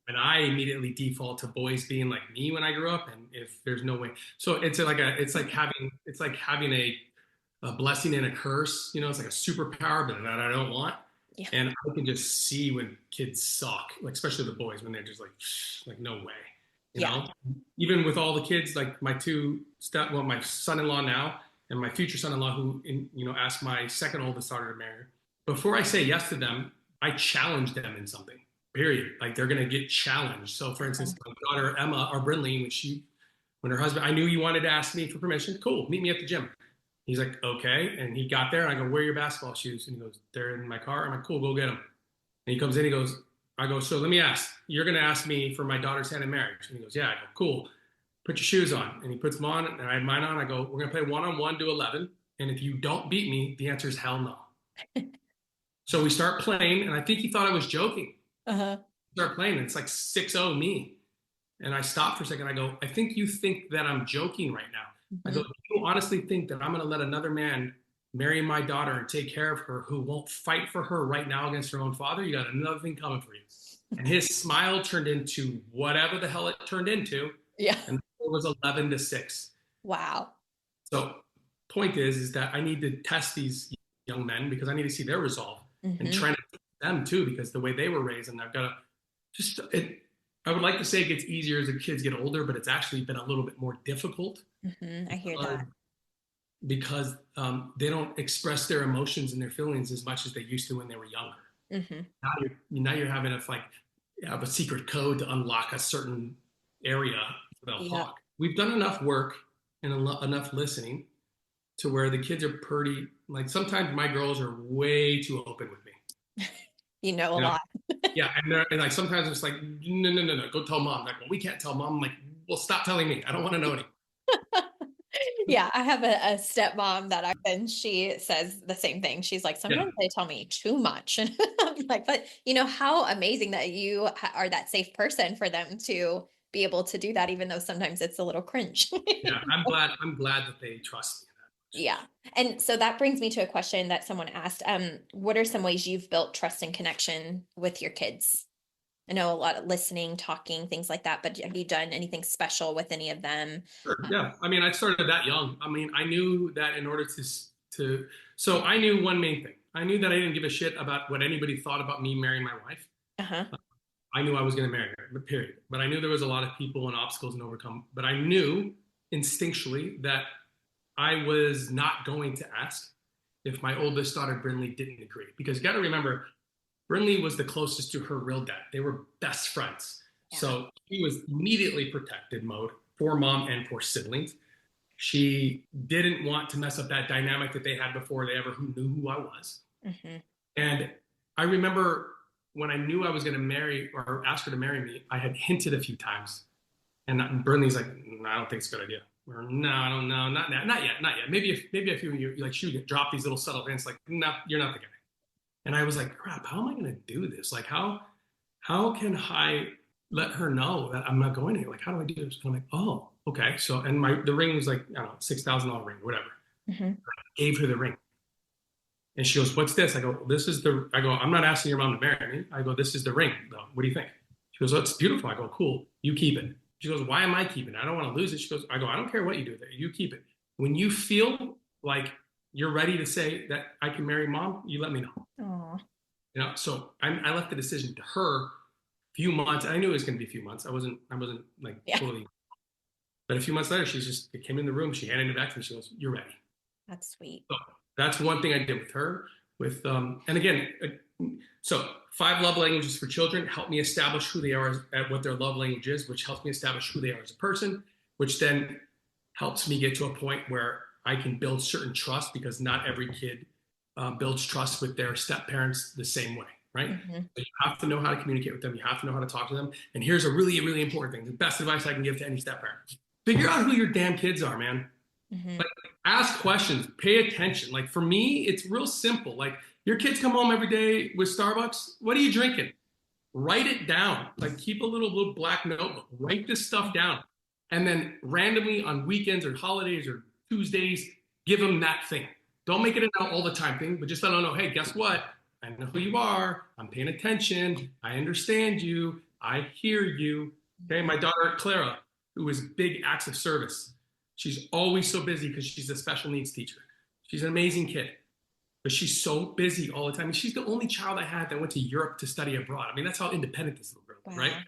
Speaker 2: And I immediately default to boys being like me when I grew up, and if there's no way, so it's like having a blessing and a curse. It's like a superpower, but that I don't want.
Speaker 1: Yeah.
Speaker 2: And I can just see when kids suck, like especially the boys when they're just like no way, you
Speaker 1: Yeah.
Speaker 2: know. Even with all the kids, like my son-in-law now and my future son-in-law, who asked my second oldest daughter to marry. Before I say yes to them, I challenge them in something. Period. Like they're gonna get challenged. So, for instance, my daughter Emma or Brinley, when her husband, I knew he wanted to ask me for permission. Cool, meet me at the gym. He's like, okay. And he got there, and I go, where are your basketball shoes? And he goes, they're in my car. I'm like, cool, go get them. And he comes in, I go, so let me ask, you're going to ask me for my daughter's hand in marriage? And he goes, yeah. I go, cool. Put your shoes on. And he puts them on, and I had mine on. I go, we're going to play one-on-one to 11. And if you don't beat me, the answer is hell no. So we start playing, and I think he thought I was joking.
Speaker 1: Uh-huh.
Speaker 2: Start playing, and it's like 6-0 me. And I stopped for a second. I go, I think you think that I'm joking right now. I go, do you honestly think that I'm going to let another man marry my daughter and take care of her who won't fight for her right now against her own father? You got another thing coming for you. And his smile turned into whatever the hell it turned into.
Speaker 1: Yeah.
Speaker 2: And it was 11-6.
Speaker 1: Wow.
Speaker 2: So point is that I need to test these young men because I need to see their resolve and train them too, because the way they were raised, and I've got to I would like to say it gets easier as the kids get older, but it's actually been a little bit more difficult.
Speaker 1: I hear that.
Speaker 2: Because they don't express their emotions and their feelings as much as they used to when they were younger. Now you're having to have a secret code to unlock a certain area for the talk. We've done enough work and enough listening to where the kids are pretty, like sometimes my girls are way too open with me.
Speaker 1: A lot.
Speaker 2: Yeah, and like sometimes it's like, no, go tell mom. Like, well, we can't tell mom. I'm like, well, stop telling me. I don't want to know anything.
Speaker 1: Yeah, I have a stepmom and she says the same thing. She's like, sometimes they tell me too much. And I'm like, but how amazing that you are that safe person for them to be able to do that, even though sometimes it's a little cringe.
Speaker 2: Yeah, I'm glad that they trust me.
Speaker 1: Yeah. And so that brings me to a question that someone asked. What are some ways you've built trust and connection with your kids? I know a lot of listening, talking, things like that, but have you done anything special with any of them?
Speaker 2: Sure. Yeah. I mean, I started that young. I mean, I knew that in order so I knew one main thing. I knew that I didn't give a shit about what anybody thought about me marrying my wife. I knew I was going to marry her, period. But I knew there was a lot of people and obstacles to overcome. But I knew instinctually that I was not going to ask if my oldest daughter, Brinley, didn't agree. Because you got to remember, Brinley was the closest to her real dad. They were best friends. Yeah. So she was immediately protected mode for mom and for siblings. She didn't want to mess up that dynamic that they had before they ever knew who I was. And I remember when I knew I was going to marry or ask her to marry me, I had hinted a few times. And Brinley's like, no, I don't think it's a good idea. Or no, I don't know, not yet. Maybe a few of you, like she would drop these little subtle hints like, no, you're not the guy. And I was like, crap, how am I going to do this? Like, how can I let her know that I'm not going to? Like, how do I do this? And I'm like, oh, okay. So, and the ring was like, I don't know, $6,000 ring, whatever. I gave her the ring. And she goes, what's this? I go, I'm not asking your mom to marry me. I go, this is the ring, though. What do you think? She goes, oh, it's beautiful. I go, cool. You keep it. She goes, why am I keeping it? I don't want to lose it. She goes, I don't care what you do with it. You keep it. When you feel like you're ready to say that I can marry mom, you let me know. Aww. So I left the decision to her. Few months. I knew it was going to be a few months. I wasn't like totally. But a few months later, it came in the room. She handed it back to me. She goes, "You're ready."
Speaker 1: That's sweet.
Speaker 2: So that's one thing I did with her. And again, so 5 love languages for children help me establish who they are at what their love language is, which helps me establish who they are as a person, which then helps me get to a point where I can build certain trust, because not every kid builds trust with their step parents the same way, right? So you have to know how to communicate with them. You have to know how to talk to them. And here's a really, really important thing. The best advice I can give to any step parent: figure out who your damn kids are, man. Like, ask questions, pay attention. Like, for me, it's real simple. Like, your kids come home every day with Starbucks. What are you drinking? Write it down. Like, keep a little black notebook. Write this stuff down. And then randomly on weekends or holidays or Tuesdays, give them that thing. Don't make it an all the time thing, but just let them know, hey, guess what? I know who you are. I'm paying attention. I understand you. I hear you. Okay. My daughter, Clara, who is big acts of service. She's always so busy because she's a special needs teacher. She's an amazing kid, but she's so busy all the time. And she's the only child I had that went to Europe to study abroad. I mean, that's how independent this little girl is, right?
Speaker 1: Wow.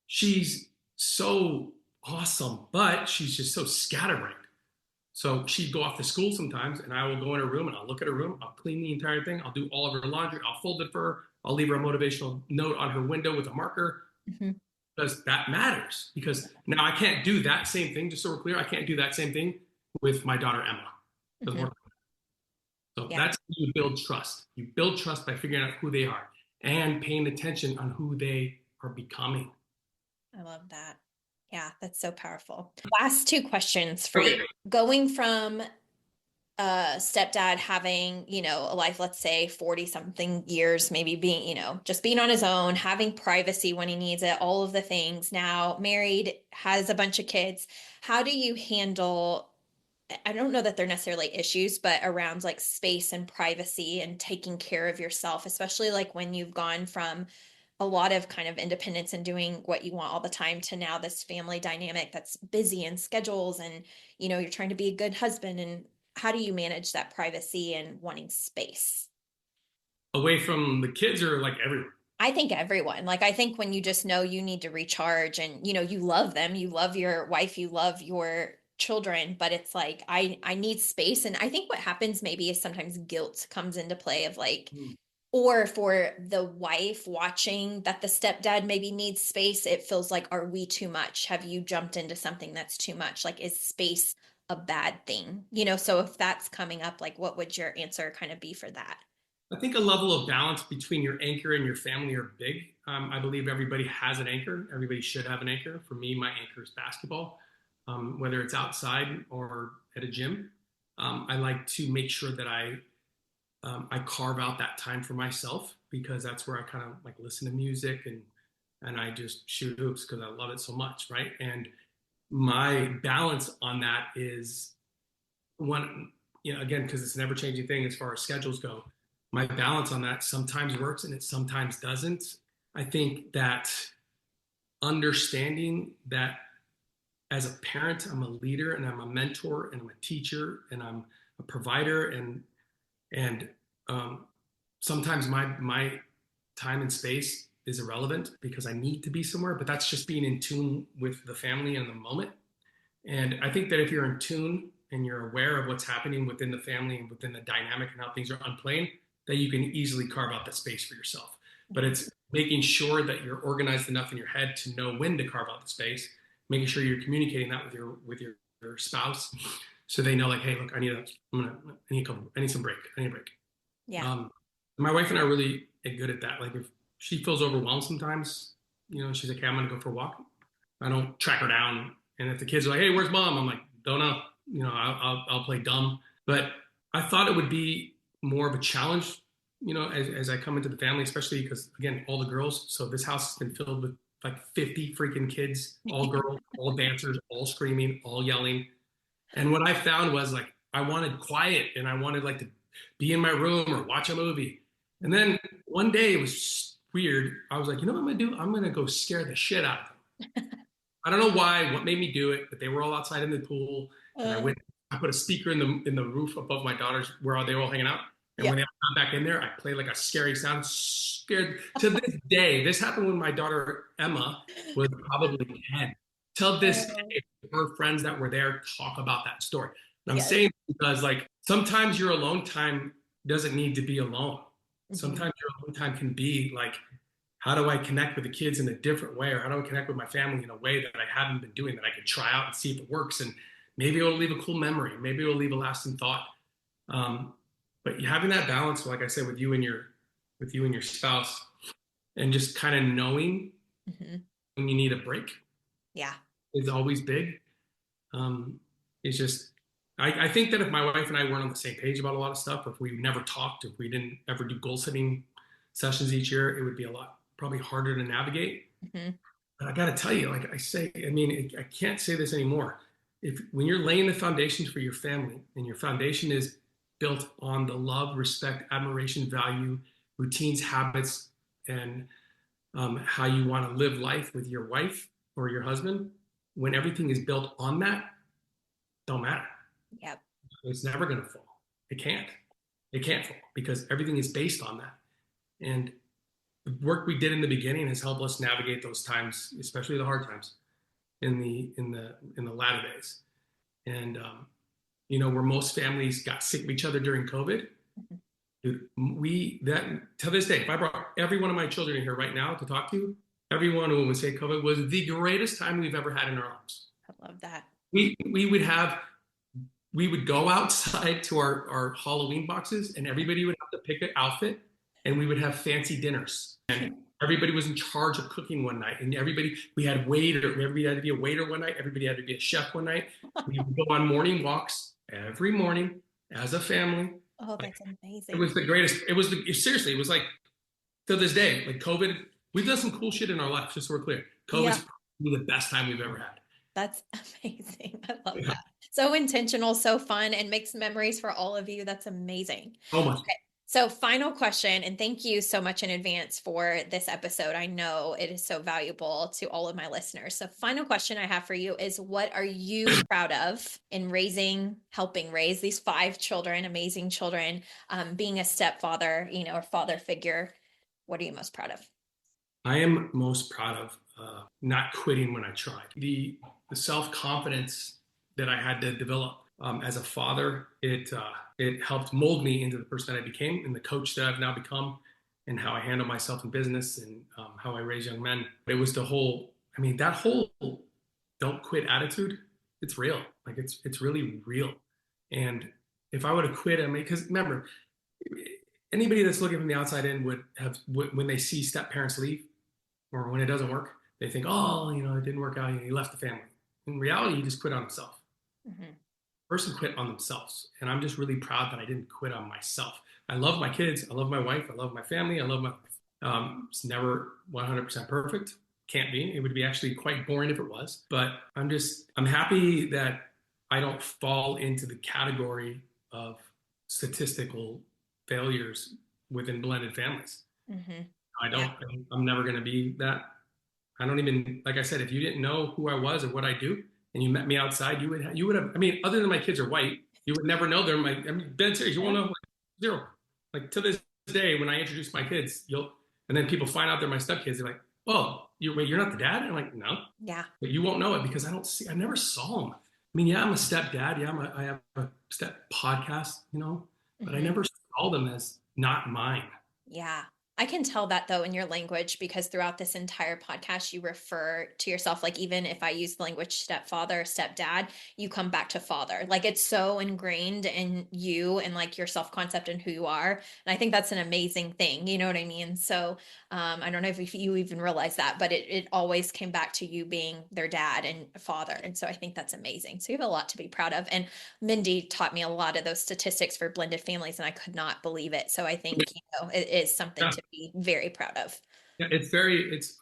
Speaker 2: She's so awesome, but she's just so scatterbrained. So she'd go off to school sometimes, and I will go in her room and I'll look at her room. I'll clean the entire thing. I'll do all of her laundry. I'll fold it for her. I'll leave her a motivational note on her window with a marker
Speaker 1: Mm-hmm.
Speaker 2: because that matters. Because now I can't do that same thing, just so we're clear, I can't do that same thing with my daughter, Emma.
Speaker 1: Mm-hmm.
Speaker 2: So
Speaker 1: Yeah.
Speaker 2: that's how you build trust. You build trust by figuring out who they are and paying attention on who they are becoming.
Speaker 1: I love that. Yeah, that's so powerful. Last two questions for
Speaker 2: Okay.
Speaker 1: you. Going from stepdad having, a life, let's say 40 something years, maybe being, just being on his own, having privacy when he needs it, all of the things. Now married, has a bunch of kids. How do you handle, I don't know that they're necessarily issues, but around like space and privacy and taking care of yourself, especially like when you've gone from a lot of kind of independence and doing what you want all the time to now this family dynamic that's busy and schedules and you're trying to be a good husband, and how do you manage that privacy and wanting space?
Speaker 2: Away from the kids or like everyone?
Speaker 1: I think everyone, like, I think when you just know you need to recharge and you love them, you love your wife, you love your children, but it's like I need space. And I think what happens maybe is sometimes guilt comes into play of like, or for the wife watching that the stepdad maybe needs space, it feels like, are we too much? Have you jumped into something that's too much? Like, is space a bad thing? So if that's coming up, like, what would your answer kind of be for that?
Speaker 2: I think a level of balance between your anchor and your family are big. I believe everybody has an anchor. Everybody should have an anchor. For me, my anchor is basketball, whether it's outside or at a gym. I like to make sure that I carve out that time for myself because that's where I kind of like listen to music and I just shoot hoops because I love it so much, right? And my balance on that is one, again, because it's an ever changing thing as far as schedules go. My balance on that sometimes works and it sometimes doesn't. I think that understanding that as a parent, I'm a leader and I'm a mentor and I'm a teacher and I'm a provider and sometimes my time and space is irrelevant because I need to be somewhere, but that's just being in tune with the family and the moment. And I think that if you're in tune and you're aware of what's happening within the family and within the dynamic and how things are unplaying, that you can easily carve out that space for yourself. But it's making sure that you're organized enough in your head to know when to carve out the space, making sure you're communicating that with your spouse, so they know like, hey, look, I need some break. I need a break.
Speaker 1: Yeah.
Speaker 2: My wife and I are really good at that. Like if she feels overwhelmed sometimes, she's like, hey, I'm gonna go for a walk. I don't track her down. And if the kids are like, hey, where's mom? I'm like, don't know. I'll play dumb. But I thought it would be more of a challenge, as I come into the family, especially because again, all the girls. So this house has been filled with like 50 freaking kids, all girls, all dancers, all screaming, all yelling. And what I found was like I wanted quiet and I wanted like to be in my room or watch a movie. And then one day it was weird. I was like, you know what I'm gonna do? I'm gonna go scare the shit out of them. I don't know why, what made me do it, but they were all outside in the pool, and I put a speaker in the roof above my daughter's where they were all hanging out. And when they got back in there, I played like a scary sound, scared to this day. This happened when my daughter Emma was probably 10. Till this day, her friends that were there talk about that story. And I'm saying because like sometimes your alone time doesn't need to be alone. Sometimes your alone time can be like, how do I connect with the kids in a different way, or how do I connect with my family in a way that I haven't been doing that I could try out and see if it works, and maybe it'll leave a cool memory, maybe it'll leave a lasting thought. But having that balance, like I said, with you and your spouse, and just kind of knowing when you need a break, is always big. It's just I think that if my wife and I weren't on the same page about a lot of stuff, if we never talked, if we didn't ever do goal setting sessions each year, it would be a lot probably harder to navigate. But I got to tell you, like I say, I mean, I can't say this anymore. When you're laying the foundations for your family and your foundation is built on the love, respect, admiration, value, routines, habits, and how you want to live life with your wife or your husband, when everything is built on that, don't matter.
Speaker 1: Yep.
Speaker 2: It's never going to fall. It can't. It can't fall because everything is based on that. And the work we did in the beginning has helped us navigate those times, especially the hard times in the latter days. And where most families got sick of each other during COVID, dude, to this day, if I brought every one of my children in here right now to talk to you, everyone who would say COVID was the greatest time we've ever had in our lives.
Speaker 1: I love that.
Speaker 2: We would go outside to our Halloween boxes, and everybody would have to pick an outfit, and we would have fancy dinners. And everybody was in charge of cooking one night, and everybody had to be a waiter one night. Everybody had to be a chef one night. We would go on morning walks every morning as a family.
Speaker 1: Oh, that's amazing.
Speaker 2: It was the greatest. Seriously, it was like, to this day, like COVID, we've done some cool shit in our life, just so we're clear. COVID's probably the best time we've ever had.
Speaker 1: That's amazing. I love that. So intentional, so fun, and makes memories for all of you. That's amazing.
Speaker 2: So much.
Speaker 1: Okay. So final question, and thank you so much in advance for this episode. I know it is so valuable to all of my listeners. So final question I have for you is, what are you proud of in helping raise these 5 children, amazing children, being a stepfather, or father figure? What are you most proud of?
Speaker 2: I am most proud of not quitting when I tried. The self-confidence that I had to develop as a father, it helped mold me into the person that I became and the coach that I've now become, and how I handle myself in business, and how I raise young men. It was that whole don't quit attitude. It's real. Like it's really real. And if I would have quit, because remember, anybody that's looking from the outside in when they see step parents leave, or when it doesn't work, they think, oh, it didn't work out. He left the family. In reality, he just quit on himself. Mm-hmm. Person quit on themselves. And I'm just really proud that I didn't quit on myself. I love my kids. I love my wife. I love my family. I love my life. It's never 100% perfect. Can't be. It would be actually quite boring if it was. But I'm happy that I don't fall into the category of statistical failures within blended families. Mm-hmm. I'm never going to be that. I don't even, like I said, if you didn't know who I was or what I do, and you met me outside, you would have, other than my kids are white, you would never know they're dead serious. You won't know, zero. Like to this day, when I introduce my kids, and then people find out they're my stepkids, they're like, oh, you're not the dad? And I'm like, no. Yeah. But you won't know it because I never saw them. I'm a stepdad. Yeah, I have a step podcast, but I never saw them as not mine.
Speaker 1: Yeah. I can tell that though in your language, because throughout this entire podcast, you refer to yourself, like even if I use the language stepfather or stepdad, you come back to father. Like it's so ingrained in you and like your self-concept and who you are. And I think that's an amazing thing. You know what I mean? So I don't know if you even realize that, but it always came back to you being their dad and father. And so I think that's amazing. So you have a lot to be proud of. And Mindy taught me a lot of those statistics for blended families, and I could not believe it. So I think, it is something to be very proud of.
Speaker 2: Yeah,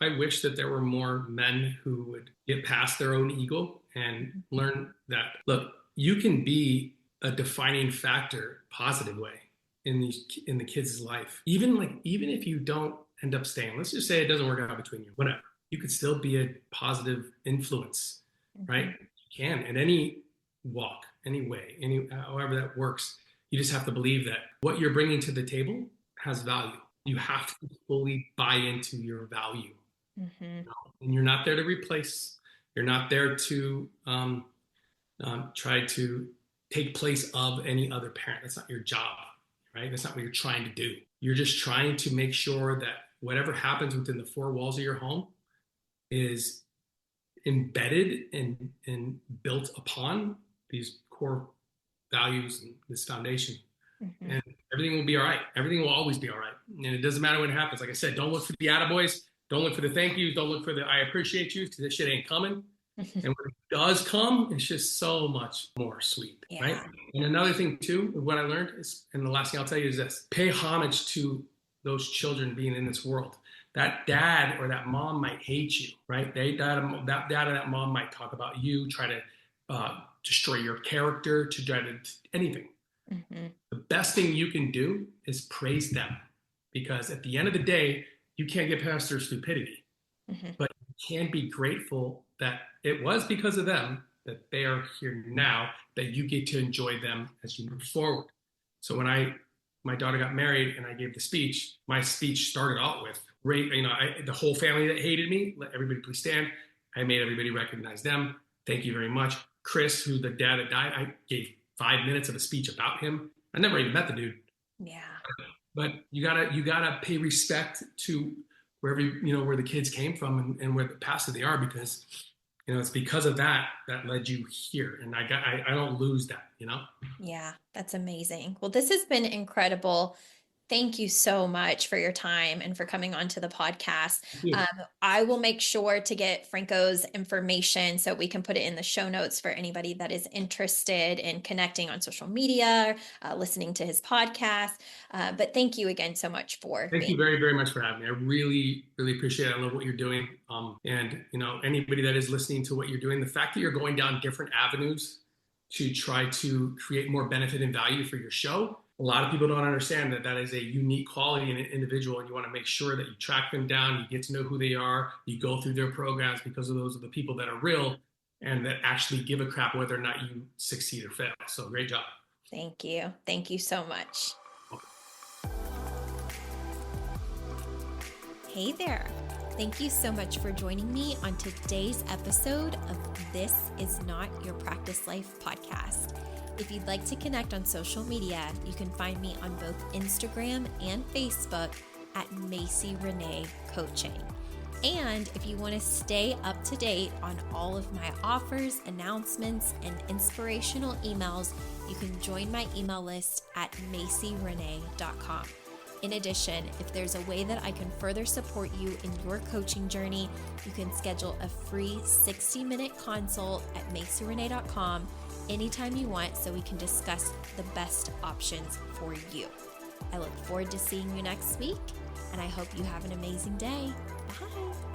Speaker 2: I wish that there were more men who would get past their own ego and learn that, look, you can be a defining factor, positive way in the kids' life. Even if you don't end up staying, let's just say it doesn't work out between you, whatever, you could still be a positive influence, right? You can, in any walk, any way, however that works. You just have to believe that what you're bringing to the table has value. You have to fully buy into your value. And you're not there to replace. You're not there to try to take place of any other parent. That's not your job, right? That's not what you're trying to do. You're just trying to make sure that whatever happens within the 4 walls of your home is embedded and built upon these core values and this foundation. And everything will be all right. Everything will always be all right. And it doesn't matter when it happens. Like I said, don't look for the attaboys. Don't look for the thank yous. Don't look for the I appreciate you, because this shit ain't coming. And when it does come, it's just so much more sweet, right? And another thing too, what I learned is, and the last thing I'll tell you is this: pay homage to those children being in this world. That dad or that mom might hate you, right? That dad or that mom might talk about you, try to destroy your character, to try to anything. The best thing you can do is praise them, because at the end of the day, you can't get past their stupidity.
Speaker 1: Mm-hmm.
Speaker 2: But you can be grateful that it was because of them that they are here now, that you get to enjoy them as you move forward. So when my daughter got married and I gave the speech, my speech started out with, the whole family that hated me, let everybody please stand. I made everybody recognize them. Thank you very much. Chris, who's the dad that died, I gave 5 minutes of a speech about him. I never even met the dude.
Speaker 1: Yeah.
Speaker 2: But you gotta pay respect to wherever where the kids came from and where the past they are, because it's because of that led you here, and I don't lose that.
Speaker 1: Yeah, that's amazing. Well, this has been incredible. Thank you so much for your time and for coming onto the podcast. I will make sure to get Franco's information so we can put it in the show notes for anybody that is interested in connecting on social media, listening to his podcast. But thank you again so much for
Speaker 2: Thank you very, very much for having me. I really, really appreciate it. I love what you're doing. And anybody that is listening to what you're doing, the fact that you're going down different avenues to try to create more benefit and value for your show. A lot of people don't understand that is a unique quality in an individual, and you want to make sure that you track them down, you get to know who they are, you go through their programs, because of those are the people that are real and that actually give a crap whether or not you succeed or fail. So great job.
Speaker 1: Thank you. Thank you so much. Hey there. Thank you so much for joining me on today's episode of This Is Not Your Practice Life podcast. If you'd like to connect on social media, you can find me on both Instagram and Facebook at Macy Renee Coaching. And if you want to stay up to date on all of my offers, announcements, and inspirational emails, you can join my email list at macyrenee.com. In addition, if there's a way that I can further support you in your coaching journey, you can schedule a free 60-minute consult at macyrenee.com anytime you want, so we can discuss the best options for you. I look forward to seeing you next week, and I hope you have an amazing day. Bye.